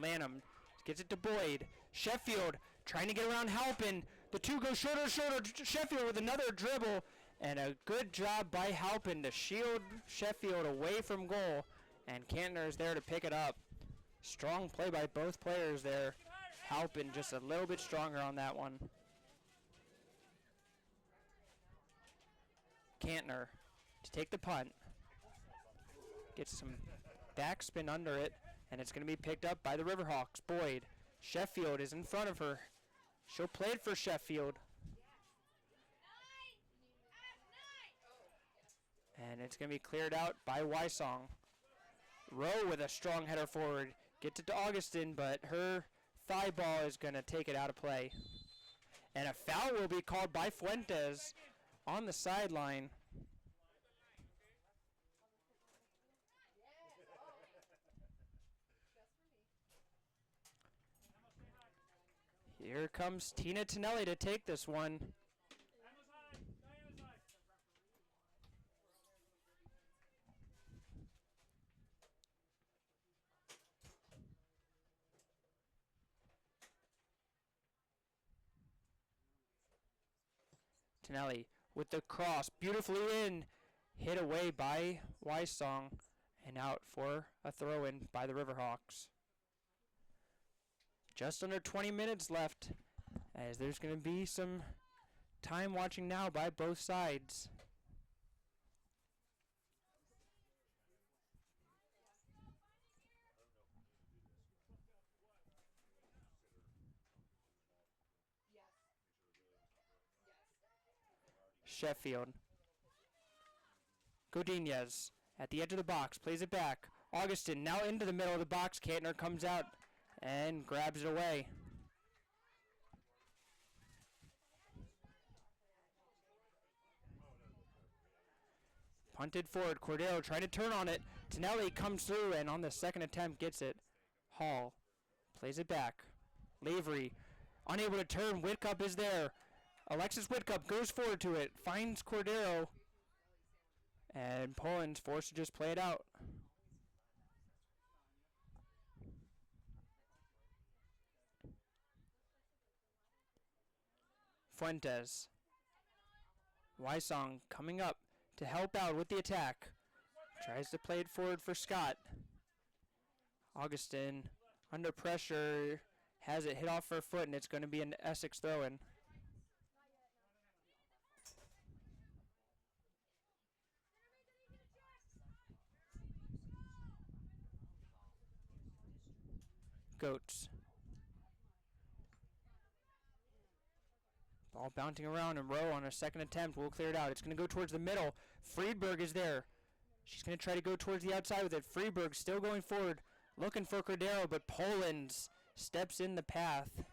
Lanham gets it to Boyd. Sheffield trying to get around Halpin. The two go shoulder to shoulder. Sheffield with another dribble. And a good job by Halpin to shield Sheffield away from goal. And Cantner is there to pick it up. Strong play by both players there. Halpin just a little bit stronger on that one. Cantner to take the punt. Gets some backspin under it. And it's going to be picked up by the Riverhawks. Boyd. Sheffield is in front of her. She'll play it for Sheffield. And it's going to be cleared out by Wysong. Rowe with a strong header forward. Gets it to Augustin, but her thigh ball is going to take it out of play. And a foul will be called by Fuentes on the sideline. Here comes Tina Tonelli to take this one. Tonelli with the cross, beautifully in, hit away by Wysong, and out for a throw-in by the Riverhawks. Just under 20 minutes left, as there's going to be some time watching now by both sides. Sheffield. Godinez at the edge of the box, plays it back. Augustin now into the middle of the box. Cantner comes out and grabs it away. Punted forward. Cordero trying to turn on it. Tonelli comes through and on the second attempt gets it. Hall plays it back. Lavery unable to turn. Whitcup is there. Alexis Whitcup goes forward to it. Finds Cordero. And Poland's forced to just play it out. Fuentes. Wysong coming up to help out with the attack. Tries to play it forward for Scott. Augustin under pressure. Has it hit off her foot, and it's going to be an Essex throw-in. Goats. Ball bouncing around, and Rowe on a second attempt will clear it out. It's going to go towards the middle. Friedberg is there. She's going to try to go towards the outside with it. Friedberg still going forward, looking for Cordero, but Poland steps in the path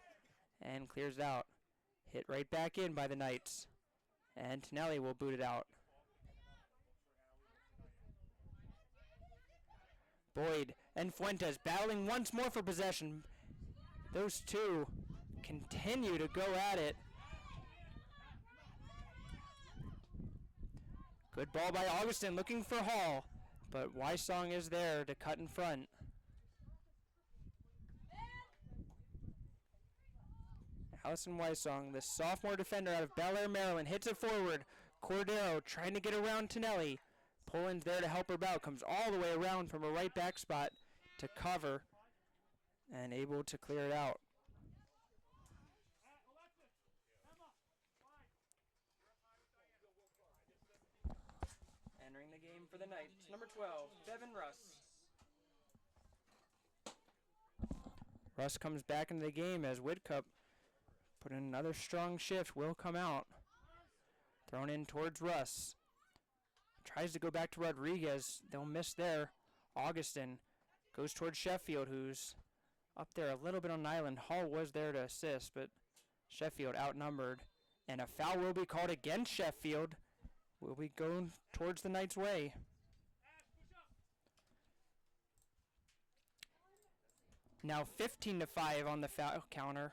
and clears it out. Hit right back in by the Knights. And Tonelli will boot it out. Boyd and Fuentes battling once more for possession. Those two continue to go at it. Good ball by Augustin looking for Hall, but Wysong is there to cut in front. Allison Wysong, the sophomore defender out of Bel Air, Maryland, hits it forward. Cordero trying to get around Tonelli. Poland's there to help her out. Comes all the way around from a right back spot to cover and able to clear it out. Entering the game for the Knights, number 12, Bevan Russ. Russ comes back into the game as Whitcup Put in another strong shift. Will come out. Thrown in towards Russ. Tries to go back to Rodriguez. They'll miss there. Augustin goes towards Sheffield, who's up there a little bit on an island. Hall was there to assist, but Sheffield outnumbered. And a foul will be called against Sheffield. Will be going towards the Knights' way. Now 15-5 on the foul counter.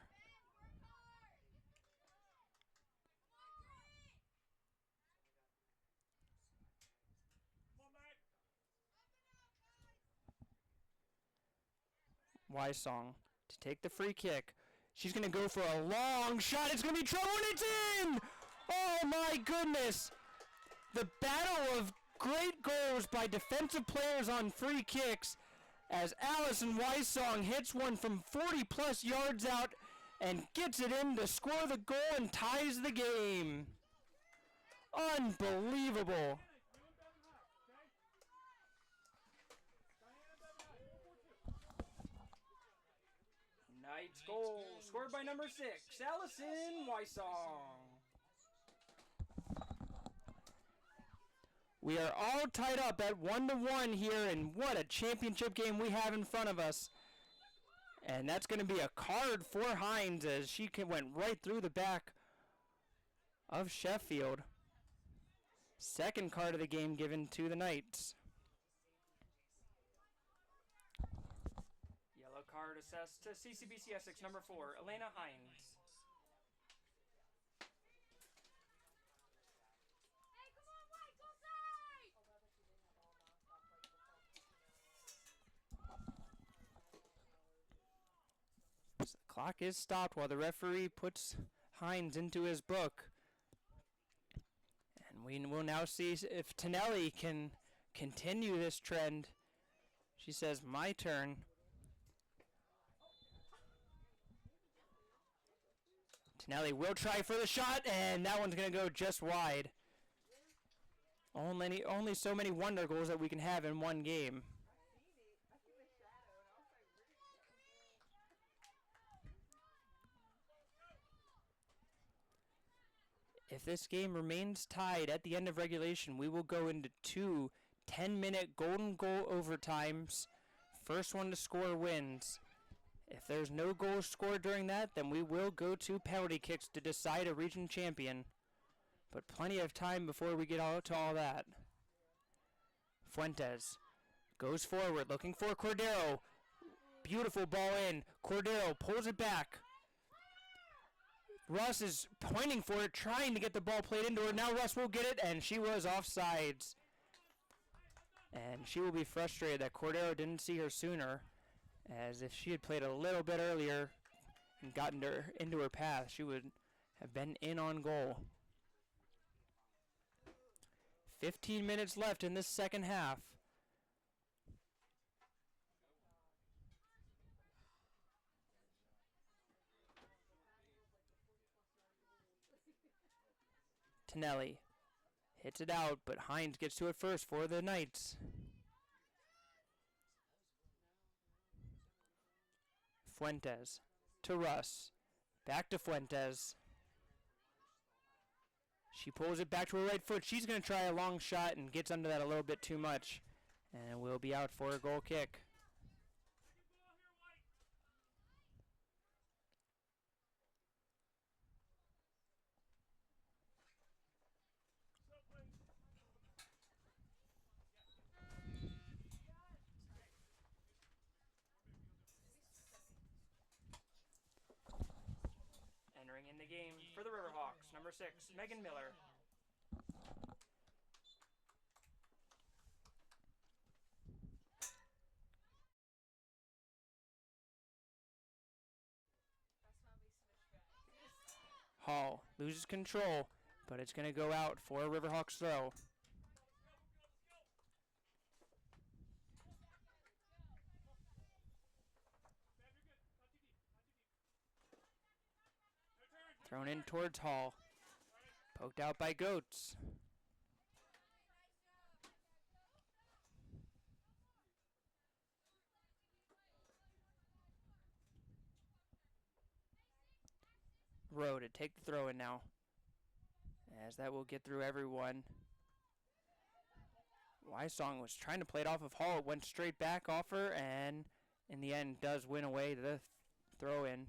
Wysong to take the free kick. She's going to go for a long shot. It's going to be trouble, and it's in! Oh, my goodness. The battle of great goals by defensive players on free kicks as Allison Wysong hits one from 40-plus yards out and gets it in to score the goal and ties the game. Unbelievable. Knights goal, scored by number 6, Allison Wysong. We are all tied up at 1-1 here, and what a championship game we have in front of us. And that's going to be a card for Hines as she went right through the back of Sheffield. Second card of the game given to the Knights. Yellow card assessed to CCBC Essex number 4, Elena Hines. The clock is stopped while the referee puts Hines into his book. And we will now see if Tonelli can continue this trend. She says, my turn. Tonelli will try for the shot, and that one's going to go just wide. Only so many wonder goals that we can have in one game. If this game remains tied at the end of regulation, we will go into 2 10-minute golden goal overtimes. First one to score wins. If there's no goals scored during that, then we will go to penalty kicks to decide a region champion. But plenty of time before we get to all that. Fuentes goes forward, looking for Cordero. Beautiful ball in. Cordero pulls it back. Russ is pointing for it, trying to get the ball played into her. Now Russ will get it, and she was offsides. And she will be frustrated that Cordero didn't see her sooner, as if she had played a little bit earlier and gotten her into her path, she would have been in on goal. 15 minutes left in this second half. Tonelli hits it out, but Hines gets to it first for the Knights. Fuentes to Russ. Back to Fuentes. She pulls it back to her right foot. She's going to try a long shot and gets under that a little bit too much. And will be out for a goal kick. Entering in the game for the Riverhawks, number 6, Megan Miller. Hall loses control, but it's going to go out for a Riverhawks throw. Thrown in towards Hall. Poked out by Goats. Rowe to take the throw in now. As that will get through everyone. Wysong was trying to play it off of Hall. It went straight back off her, and in the end does win away the throw in.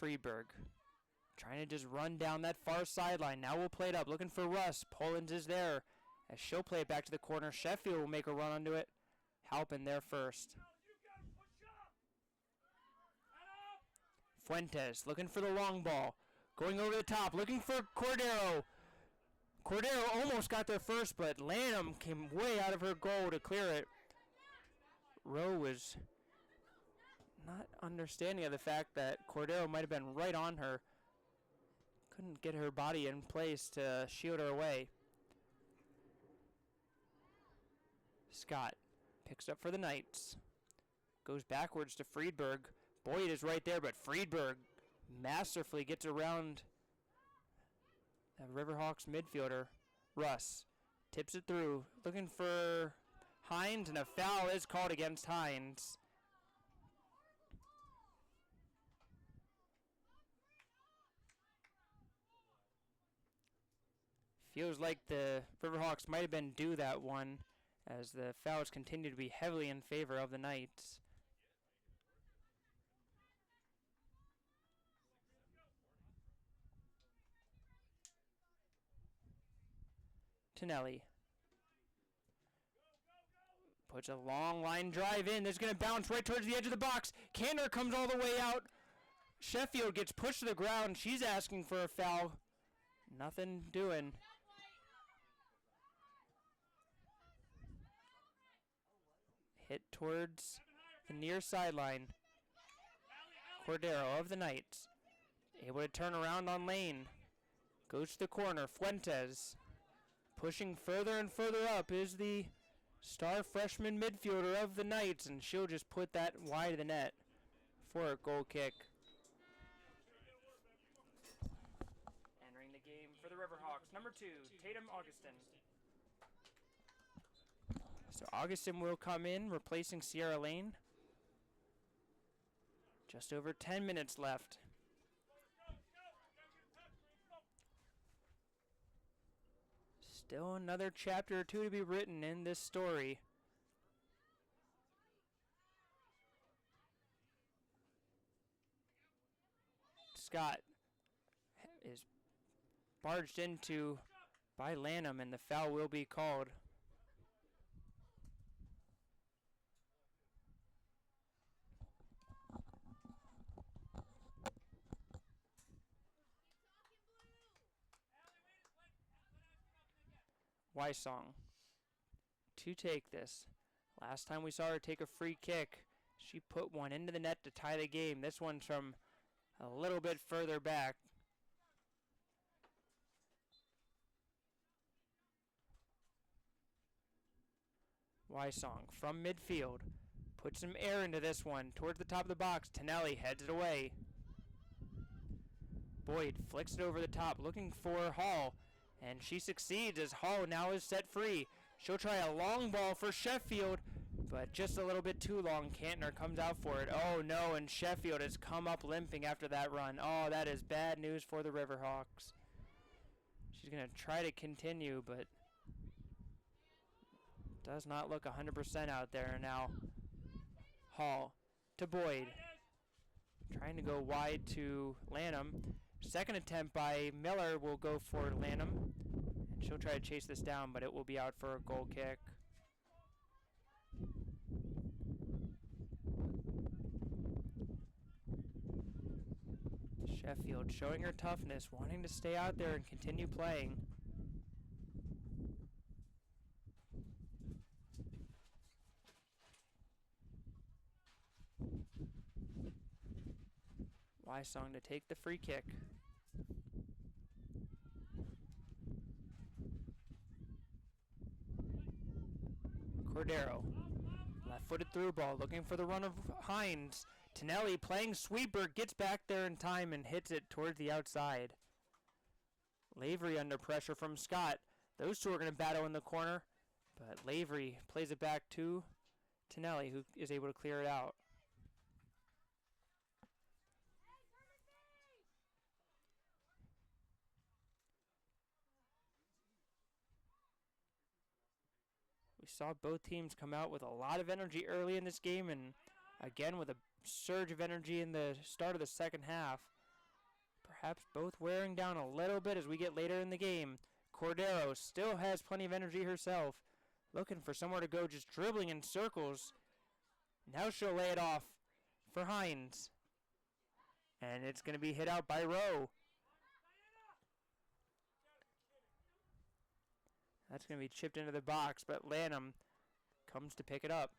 Freeberg trying to just run down that far sideline. Now we'll play it up. Looking for Russ. Pollins is there. As she'll play it back to the corner. Sheffield will make a run onto it. Halpin there first. Fuentes looking for the long ball. Going over the top. Looking for Cordero. Cordero almost got there first, but Lanham came way out of her goal to clear it. Rowe was not understanding of the fact that Cordero might have been right on her. Couldn't get her body in place to shield her away. Scott picks up for the Knights. Goes backwards to Friedberg. Boyd is right there, but Friedberg masterfully gets around the Riverhawks midfielder. Russ tips it through. Looking for Hines, and a foul is called against Hines. Feels like the Riverhawks might have been due that one, as the fouls continue to be heavily in favor of the Knights. Tonelli puts a long line drive in. There's going to bounce right towards the edge of the box. Cantor comes all the way out. Sheffield gets pushed to the ground. She's asking for a foul. Nothing doing. Hit towards the near sideline. Cordero of the Knights able to turn around on lane. Goes to the corner. Fuentes pushing further and further up is the star freshman midfielder of the Knights, and she'll just put that wide of the net for a goal kick. Entering the game for the Riverhawks, number 2, Tatum Augustin. So Augustin will come in, replacing Sierra Lane. Just over 10 minutes left. Still another chapter or two to be written in this story. Scott is barged into by Lanham, and the foul will be called. Wysong to take this. Last time we saw her take a free kick, she put one into the net to tie the game. This one's from a little bit further back. Wysong from midfield puts some air into this one towards the top of the box. Tonelli heads it away. Boyd flicks it over the top, looking for Hall. And she succeeds as Hall now is set free. She'll try a long ball for Sheffield, but just a little bit too long. Cantner comes out for it. Oh no, and Sheffield has come up limping after that run. Oh, that is bad news for the Riverhawks. She's going to try to continue, but does not look 100% out there now. Hall to Boyd. Trying to go wide to Lanham. Second attempt by Miller will go for Lanham. And she'll try to chase this down, but it will be out for a goal kick. Sheffield showing her toughness, wanting to stay out there and continue playing. Wysong to take the free kick. Cordero, left-footed through ball, looking for the run of Hines. Tonelli playing sweeper, gets back there in time and hits it towards the outside. Lavery under pressure from Scott. Those two are going to battle in the corner, but Lavery plays it back to Tonelli, who is able to clear it out. We saw both teams come out with a lot of energy early in this game, and again with a surge of energy in the start of the second half. Perhaps both wearing down a little bit as we get later in the game. Cordero still has plenty of energy herself, looking for somewhere to go, just dribbling in circles. Now she'll lay it off for Hines. And it's going to be hit out by Rowe. That's going to be chipped into the box, but Lanham comes to pick it up.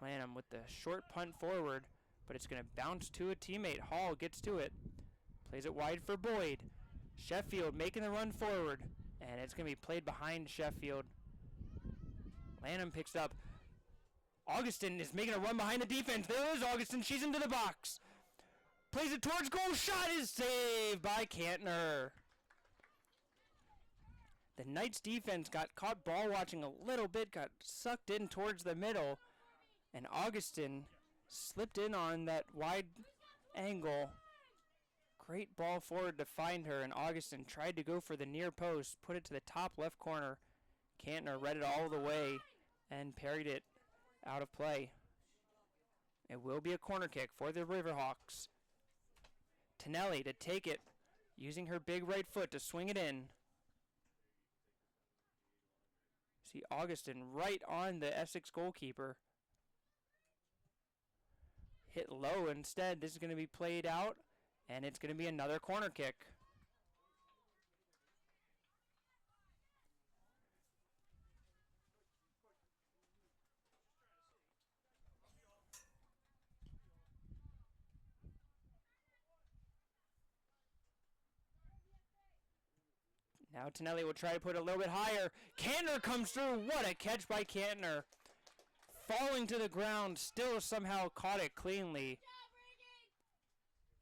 Lanham with the short punt forward, but it's going to bounce to a teammate. Hall gets to it. Plays it wide for Boyd. Sheffield making the run forward, and it's going to be played behind Sheffield. Lanham picks it up. Augustin is making a run behind the defense. There is Augustin. She's into the box. Plays it towards goal. Shot is saved by Cantner. The Knights defense got caught ball watching a little bit, got sucked in towards the middle, and Augustin slipped in on that wide angle. Great ball forward to find her, and Augustin tried to go for the near post, put it to the top left corner. Cantner read it all the way and parried it out of play. It will be a corner kick for the Riverhawks. Tonelli to take it, using her big right foot to swing it in. See Augustin right on the Essex goalkeeper. Hit low instead. This is going to be played out, and it's going to be another corner kick. Now Tonelli will try to put it a little bit higher. Cantner comes through. What a catch by Cantner. Falling to the ground, still somehow caught it cleanly.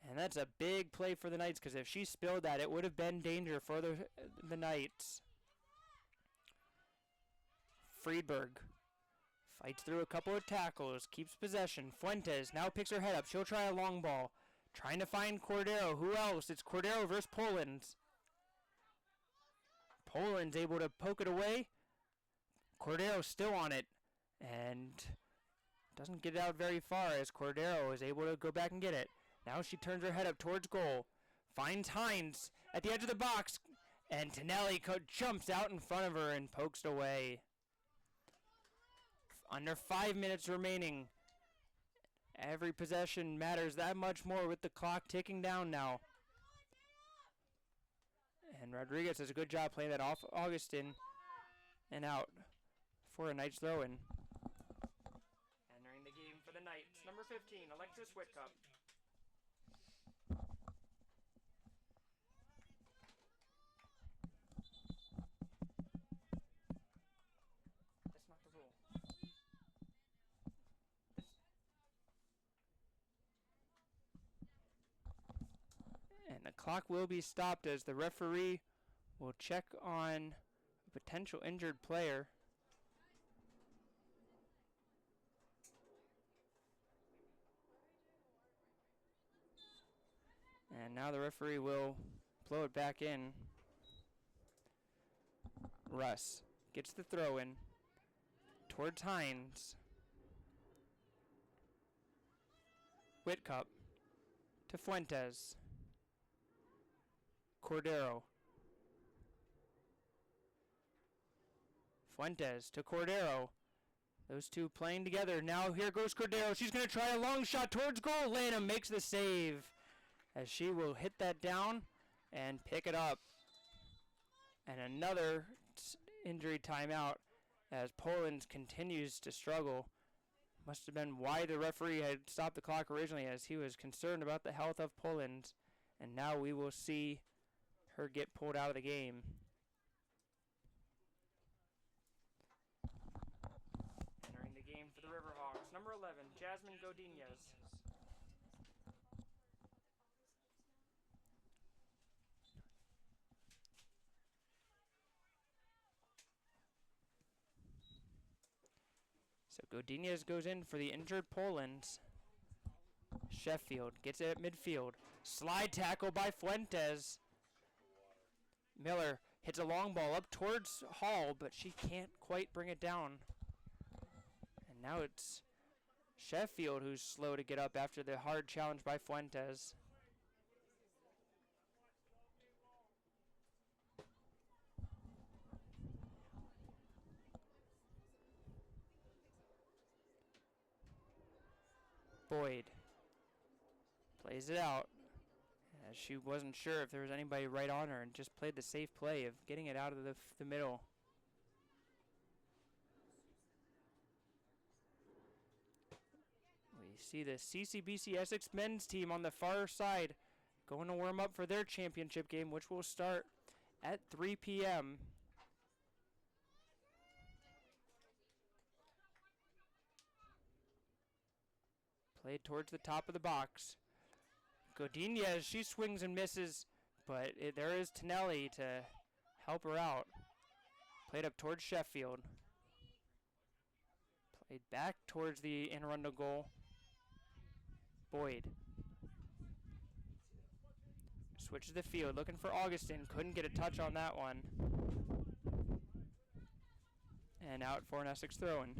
And that's a big play for the Knights, because if she spilled that, it would have been danger for the Knights. Friedberg fights through a couple of tackles, keeps possession. Fuentes now picks her head up. She'll try a long ball. Trying to find Cordero. Who else? It's Cordero versus Poland. Poland's able to poke it away. Cordero's still on it and doesn't get it out very far as Cordero is able to go back and get it. Now she turns her head up towards goal. Finds Hines at the edge of the box. And Tonelli jumps out in front of her and pokes it away. Under 5 minutes remaining. Every possession matters that much more with the clock ticking down now. And Rodriguez does a good job playing that off Augustin and out for a Knights throw-in. Entering the game for the Knights, number 15, Alexis Whitcup. That's not the rule. And the clock will be stopped as the referee will check on a potential injured player. And now the referee will blow it back in. Russ gets the throw in towards Hines. Whitcup to Fuentes. Cordero. Fuentes to Cordero. Those two playing together. Now here goes Cordero. She's going to try a long shot towards goal. Lanham makes the save as she will hit that down and pick it up. And another injury timeout as Poland continues to struggle. Must have been why the referee had stopped the clock originally, as he was concerned about the health of Poland. And now we will see her get pulled out of the game. Entering the game for the Riverhawks. Jasmine Godinez. So Godinez goes in for the injured Poland. Sheffield gets it at midfield. Slide tackle by Fuentes. Miller hits a long ball up towards Hall, but she can't quite bring it down. And now it's Sheffield who's slow to get up after the hard challenge by Fuentes. Boyd plays it out. As she wasn't sure if there was anybody right on her and just played the safe play of getting it out of the middle. We see the CCBC Essex men's team on the far side going to warm up for their championship game, which will start at 3 p.m. Played towards the top of the box. Godinez, she swings and misses, but there is Tonelli to help her out. Played up towards Sheffield. Played back towards the Arundel goal. Boyd. Switches the field, looking for Augustin. Couldn't get a touch on that one. And out for an Essex throw-in.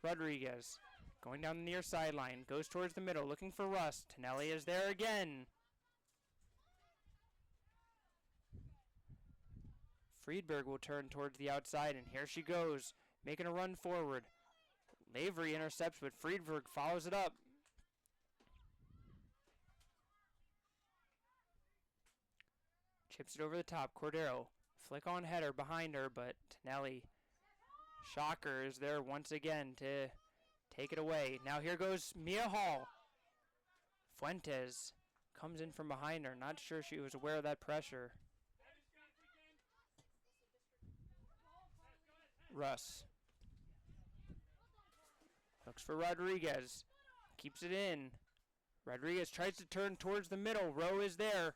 Rodriguez going down the near sideline, goes towards the middle, looking for Russ. Tonelli is there again. Friedberg will turn towards the outside, and here she goes, making a run forward. Lavery intercepts, but Friedberg follows it up. Chips it over the top. Cordero, flick on header behind her, but Tonelli, shocker, is there once again to take it away. Now here goes Mia Hall. Fuentes comes in from behind her. Not sure she was aware of that pressure. Russ looks for Rodriguez. Keeps it in. Rodriguez tries to turn towards the middle. Rowe is there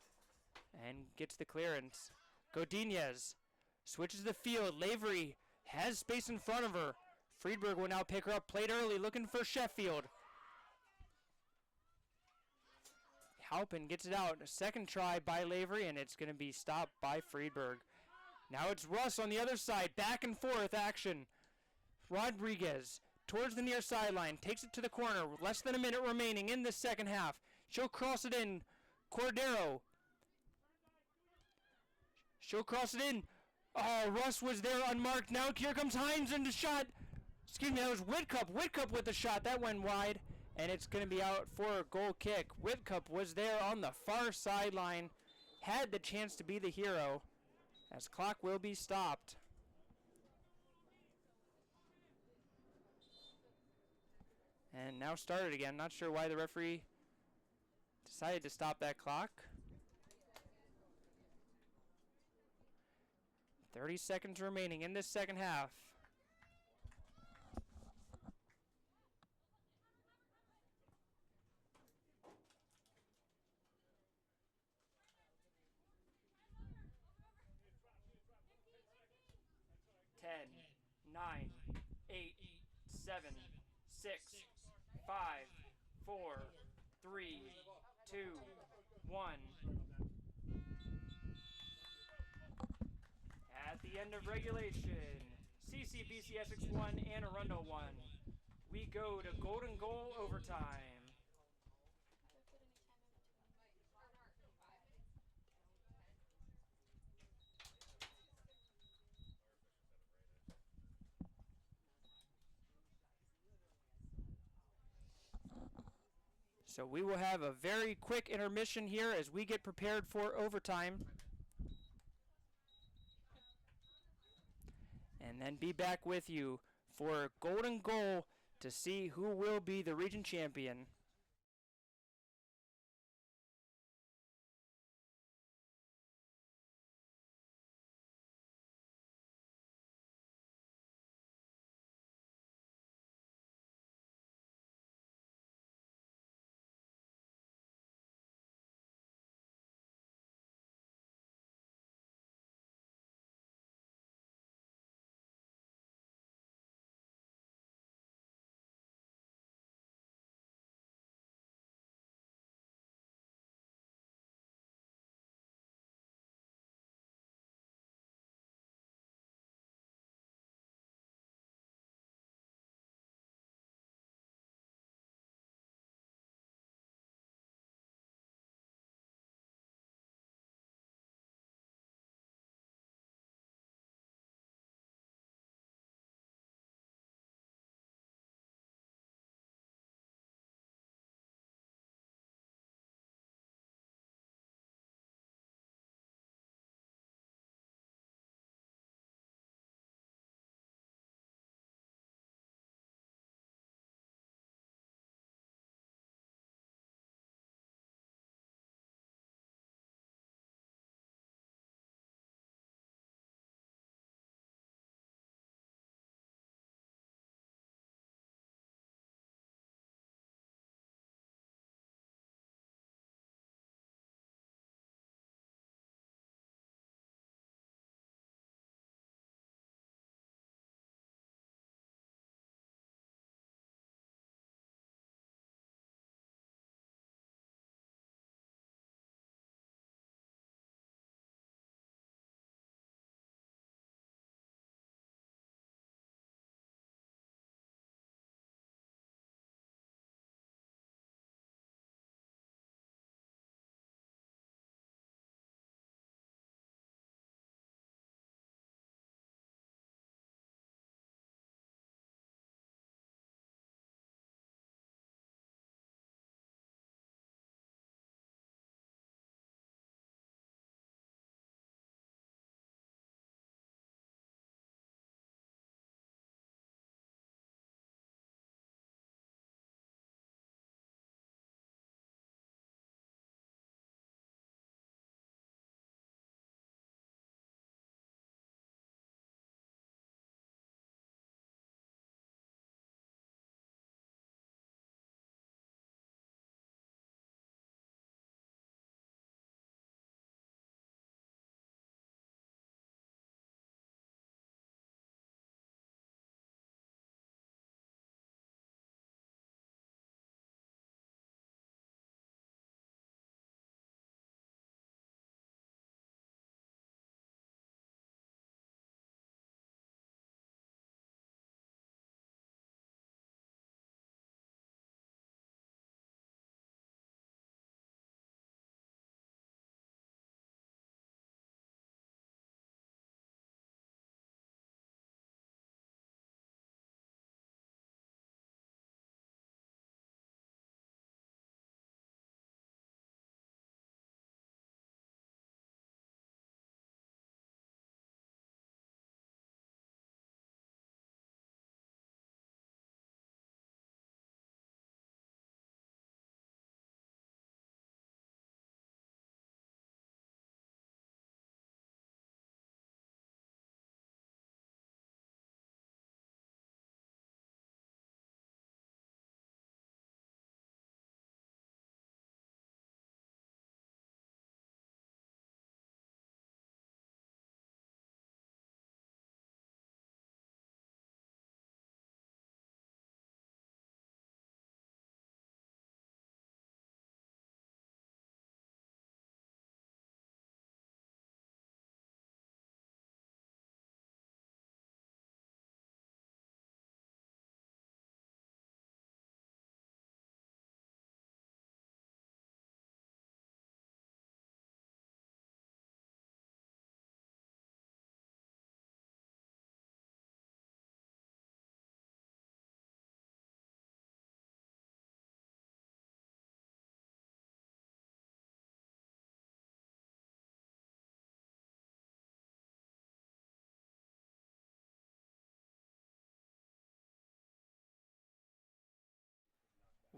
and gets the clearance. Godinez switches the field. Lavery has space in front of her. Friedberg will now pick her up. Played early, looking for Sheffield. Halpin gets it out. A second try by Lavery, and it's going to be stopped by Friedberg. Now it's Russ on the other side. Back and forth action. Rodriguez towards the near sideline. Takes it to the corner. Less than a minute remaining in the second half. She'll cross it in. Cordero. She'll cross it in. Oh, Russ was there unmarked. Now here comes Hines and the shot. Excuse me, that was Whitcup. Whitcup with the shot. That went wide. And it's going to be out for a goal kick. Whitcup was there on the far sideline. Had the chance to be the hero. As clock will be stopped. And now started again. Not sure why the referee decided to stop that clock. 30 seconds remaining in this second half. Ten, 9, 8, 7, 6, 5, 4, 3, 2, 1. At the end of regulation, CCBC Essex 1 and Arundel 1. We go to golden goal overtime. So we will have a very quick intermission here as we get prepared for overtime. And then be back with you for a golden goal to see who will be the region champion.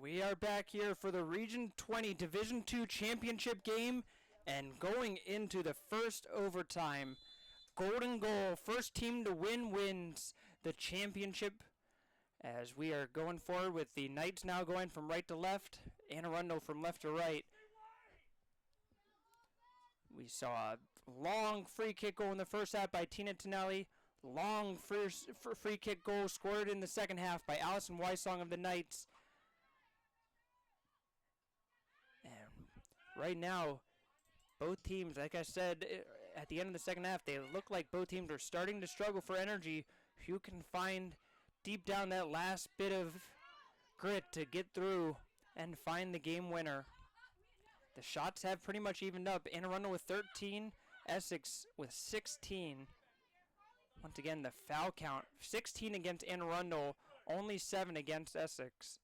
We are back here for the Region 20 Division II Championship game and going into the first overtime. Golden goal, first team to win wins the championship as we are going forward with the Knights now going from right to left and Arundel from left to right. We saw a long free kick goal in the first half by Tina Tonelli. Long free kick goal scored in the second half by Allison Wysong of the Knights. And right now, both teams, like I said, at the end of the second half, they look like both teams are starting to struggle for energy. Who can find deep down that last bit of grit to get through and find the game winner. The shots have pretty much evened up. Anne Arundel with 13, Essex with 16. Once again, the foul count, 16 against Anne Arundel, only 7 against Essex.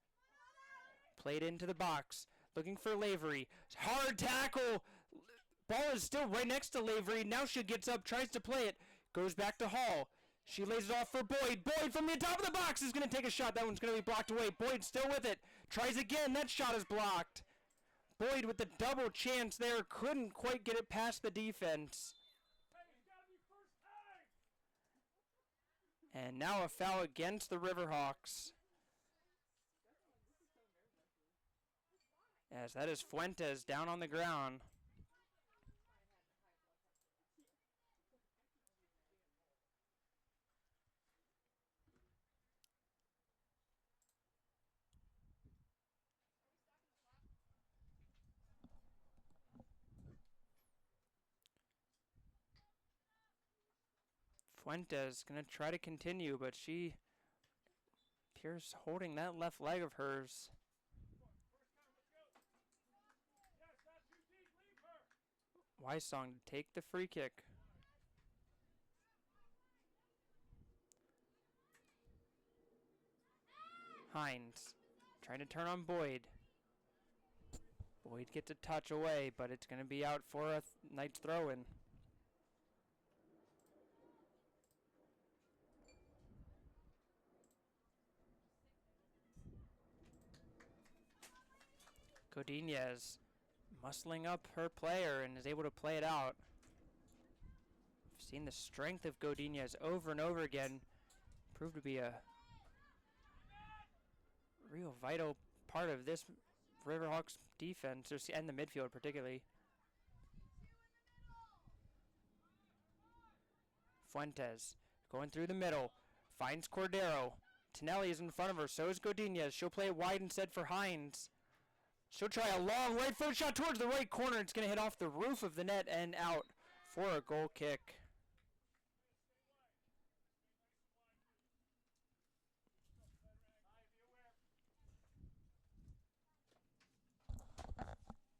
Played into the box, looking for Lavery. Hard tackle. Ball is still right next to Lavery. Now she gets up, tries to play it. Goes back to Hall. She lays it off for Boyd. Boyd from the top of the box is going to take a shot. That one's going to be blocked away. Boyd still with it. Tries again. That shot is blocked. Boyd with the double chance there. Couldn't quite get it past the defense. And now a foul against the Riverhawks. As that is Fuentes down on the ground. Fuentes going to try to continue, but she appears holding that left leg of hers. Wysong to take the free kick. Hines trying to turn on Boyd. Boyd gets a touch away, but it's going to be out for a Knights throw-in. Godinez muscling up her player and is able to play it out. We've seen the strength of Godinez over and over again. Proved to be a real vital part of this Riverhawks defense, and the midfield particularly. Fuentes going through the middle. Finds Cordero. Tonelli is in front of her. So is Godinez. She'll play it wide instead for Hines. She'll try a long right foot shot towards the right corner. It's going to hit off the roof of the net and out for a goal kick.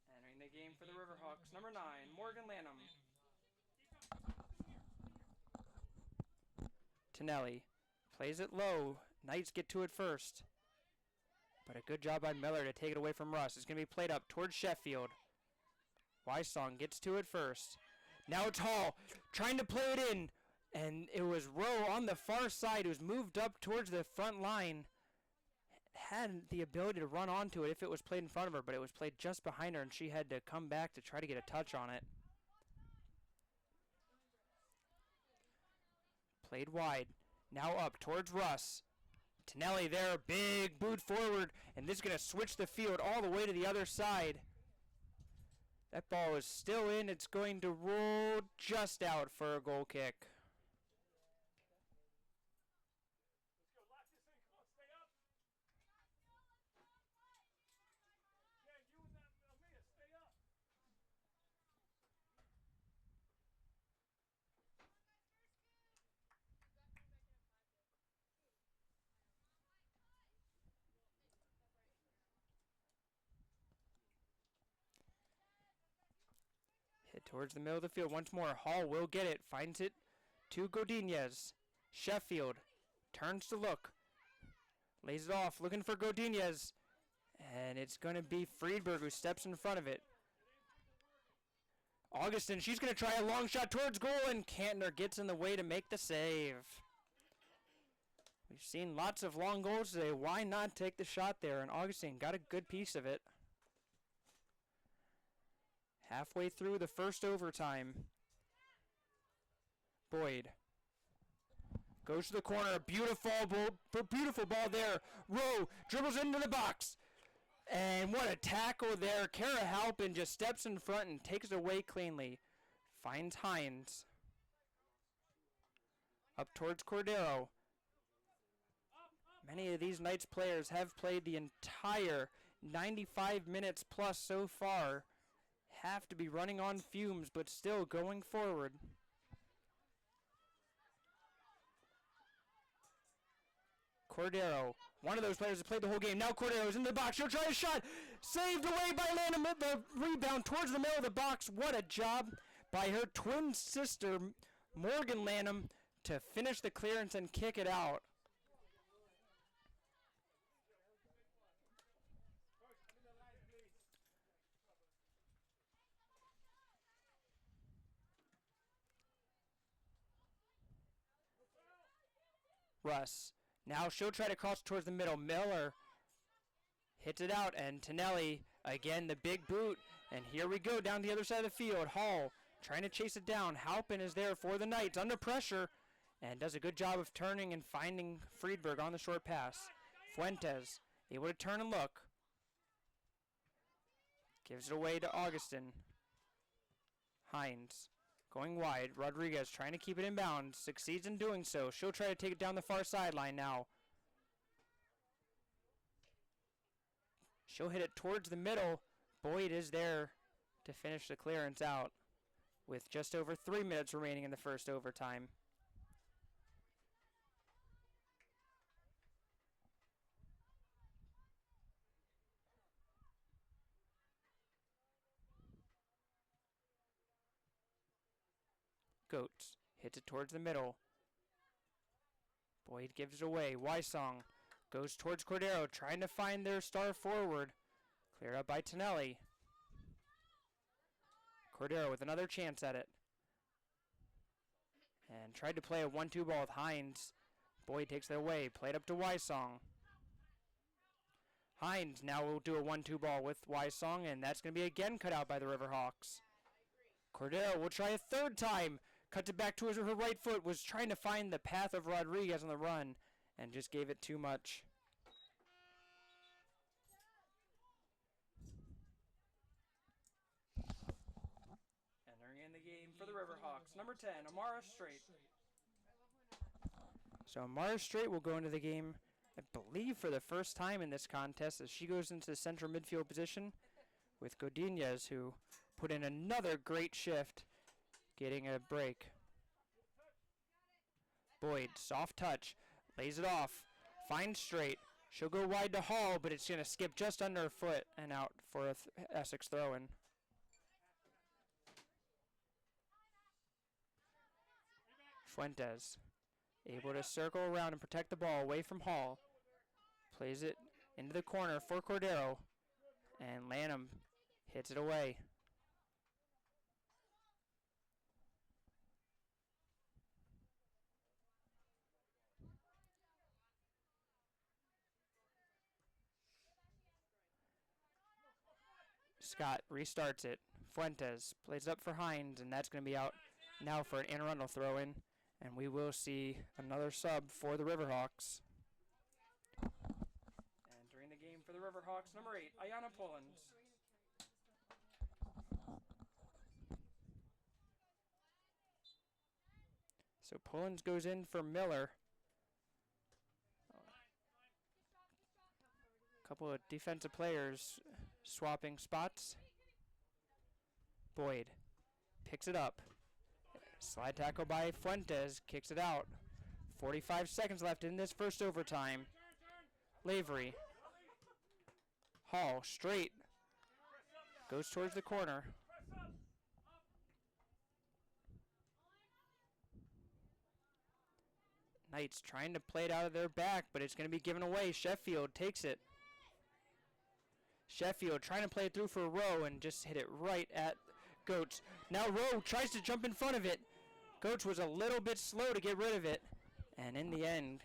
Entering the game for the Riverhawks, number 9, Morgan Lanham. Tonelli plays it low. Knights get to it first. But a good job by Miller to take it away from Russ. It's going to be played up towards Sheffield. Wysong gets to it first. Now it's Hall trying to play it in. And it was Rowe on the far side. It was moved up towards the front line. Had the ability to run onto it if it was played in front of her, but it was played just behind her, and she had to come back to try to get a touch on it. Played wide. Now up towards Russ. Tonelli there, big boot forward, and this is going to switch the field all the way to the other side. That ball is still in. It's going to roll just out for a goal kick. Hit towards the middle of the field once more. Hall will get it. Finds it to Godinez. Sheffield turns to look. Lays it off. Looking for Godinez. And it's going to be Friedberg who steps in front of it. Augustin, she's going to try a long shot towards goal, and Kantner gets in the way to make the save. We've seen lots of long goals today. Why not take the shot there? And Augustine got a good piece of it. Halfway through the first overtime. Boyd goes to the corner. Beautiful ball there. Rowe dribbles into the box. And what a tackle there. Kara Halpin just steps in front and takes it away cleanly. Finds Hines. Up towards Cordero. Many of these Knights players have played the entire 95 minutes plus so far. Have to be running on fumes, but still going forward. Cordero, one of those players that played the whole game. Now Cordero's in the box. She'll try a shot. Saved away by Lanham. The rebound towards the middle of the box. What a job by her twin sister, Morgan Lanham, to finish the clearance and kick it out. Russ. Now she'll try to cross towards the middle. Miller hits it out, and Tonelli, again, the big boot. And here we go down the other side of the field. Hall trying to chase it down. Halpin is there for the Knights, under pressure, and does a good job of turning and finding Friedberg on the short pass. Fuentes able to turn and look. Gives it away to Augustin. Hines going wide. Rodriguez trying to keep it in bounds. Succeeds in doing so. She'll try to take it down the far sideline now. She'll hit it towards the middle. Boyd is there to finish the clearance out with just over 3 minutes remaining in the first overtime. Goats hits it towards the middle. Boyd gives it away. Wysong goes towards Cordero, trying to find their star forward. Cleared up by Tonelli. Cordero with another chance at it. And tried to play a 1-2 ball with Hines. Boyd takes it away. Played up to Wysong. Hines now will do a 1-2 ball with Wysong, and that's going to be again cut out by the Riverhawks. Cordero will try a third time. Cuts it back to her right foot. Was trying to find the path of Rodriguez on the run and just gave it too much. Entering in the game for the Riverhawks, number 10, Amara Strait. So Amara Strait will go into the game, I believe, for the first time in this contest, as she goes into the central midfield position with Godinez, who put in another great shift, getting a break. Boyd, soft touch, lays it off, finds Strait. She'll go wide to Hall, but it's going to skip just under her foot and out for a Essex throw-in. Fuentes, able to circle around and protect the ball away from Hall. Plays it into the corner for Cordero, and Lanham hits it away. Scott restarts it. Fuentes plays up for Hines, and that's going to be out now for an Arundel throw-in. And we will see another sub for the Riverhawks. Entering the game for the Riverhawks, number 8, Ayana Pullins. So Pullins goes in for Miller. A couple of defensive players swapping spots. Boyd picks it up. Slide tackle by Fuentes, kicks it out. 45 seconds left in this first overtime. Lavery. Hall, straight. Goes towards the corner. Knights trying to play it out of their back, but it's going to be given away. Sheffield takes it. Sheffield trying to play it through for Rowe and just hit it right at Goats. Now Rowe tries to jump in front of it. Goats was a little bit slow to get rid of it. And in the end,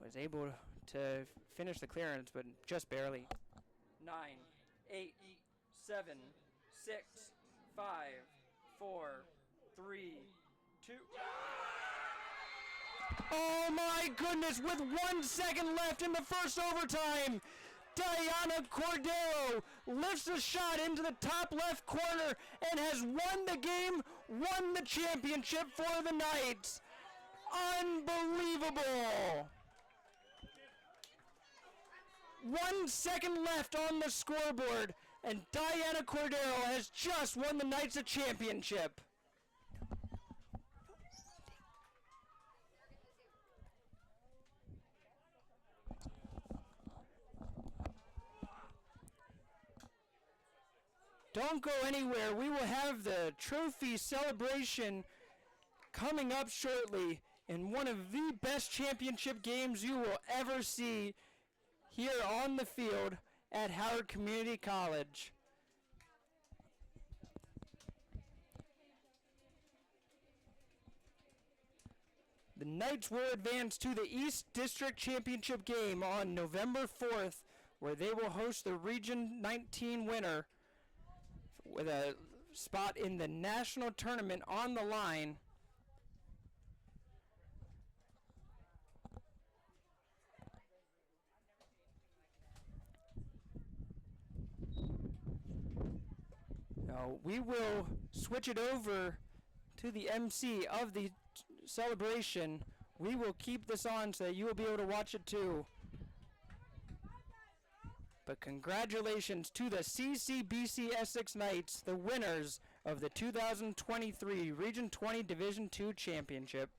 was able to finish the clearance, but just barely. 9, 8, 7, 6, 5, 4, 3, 2. Oh my goodness, with 1 second left in the first overtime, Diana Cordero lifts a shot into the top left corner and has won the game, won the championship for the Knights. Unbelievable. 1 second left on the scoreboard, and Diana Cordero has just won the Knights a championship. Don't go anywhere. We will have the trophy celebration coming up shortly in one of the best championship games you will ever see here on the field at Howard Community College. The Knights will advance to the East District Championship game on November 4th, where they will host the Region 19 winner with a spot in the national tournament on the line. Now, we will switch it over to the MC of the celebration. We will keep this on so that you will be able to watch it too. But congratulations to the CCBC Essex Knights, the winners of the 2023 Region 20 Division II Championship.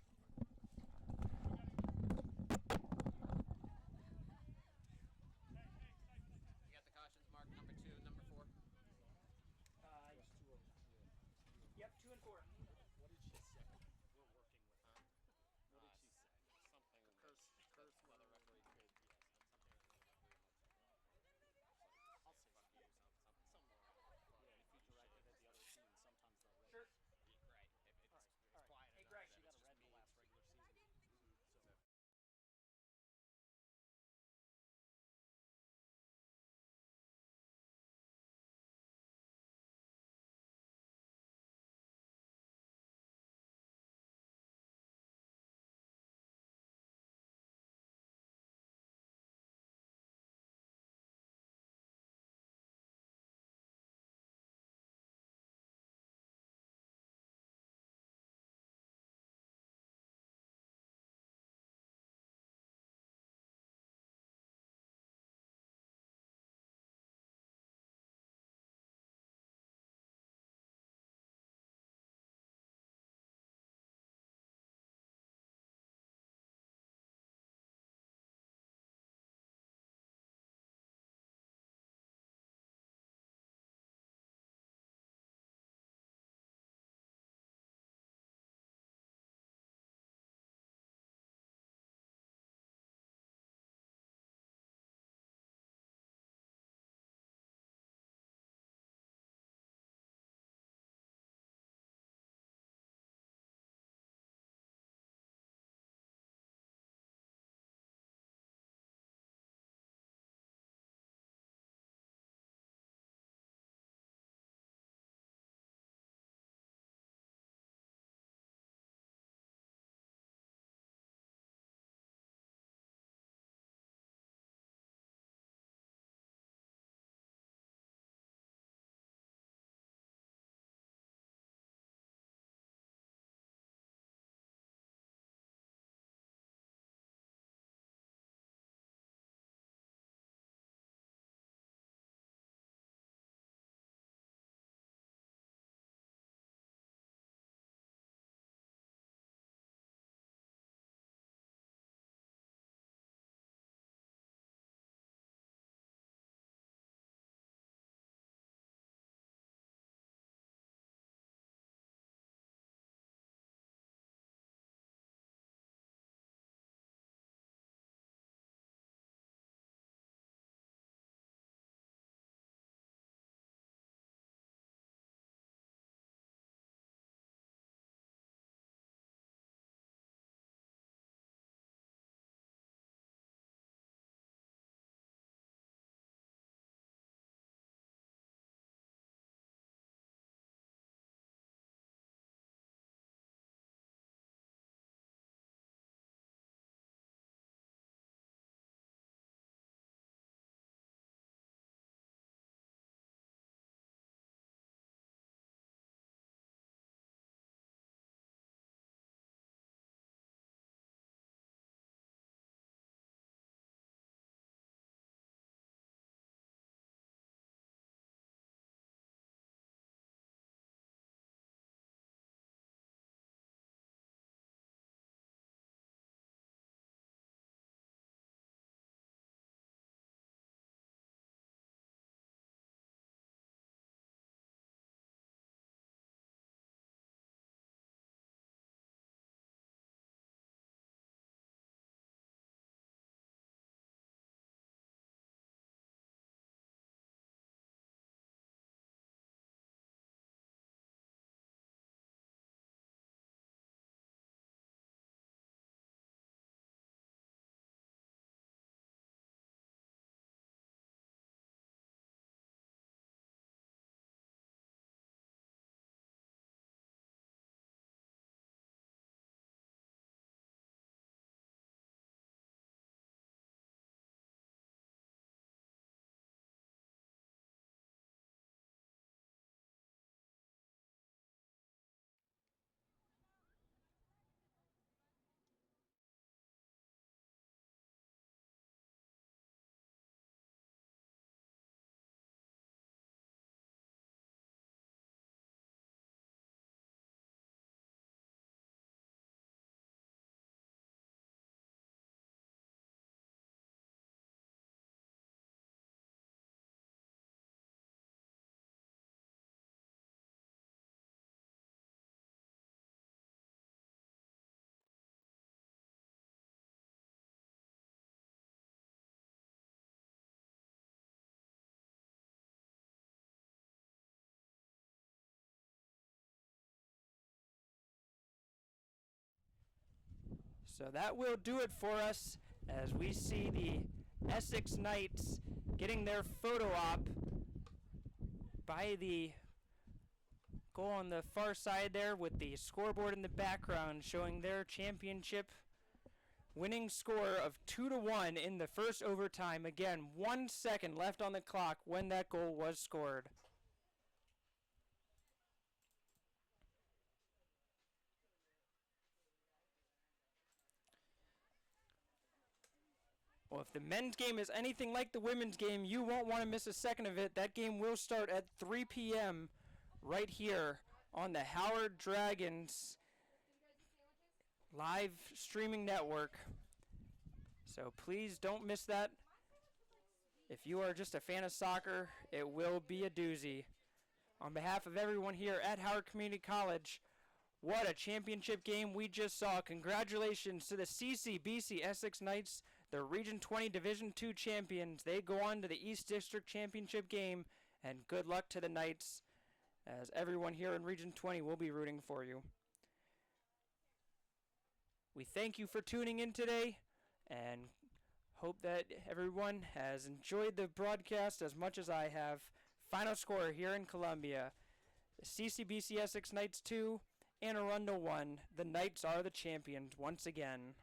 So that will do it for us as we see the Essex Knights getting their photo op by the goal on the far side there with the scoreboard in the background showing their championship winning score of 2-1 in the first overtime. Again, 1 second left on the clock when that goal was scored. Well, if the men's game is anything like the women's game, you won't want to miss a second of it. That game will start at 3 p.m. right here on the Howard Dragons live streaming network. So please don't miss that. If you are just a fan of soccer, it will be a doozy. On behalf of everyone here at Howard Community College, what a championship game we just saw. Congratulations to the CCBC Essex Knights, the Region 20 Division II champions. They go on to the East District Championship game, and good luck to the Knights, as everyone here in Region 20 will be rooting for you. We thank you for tuning in today, and hope that everyone has enjoyed the broadcast as much as I have. Final score here in Columbia, the CCBC Essex Knights 2 and Arundel 1. The Knights are the champions once again.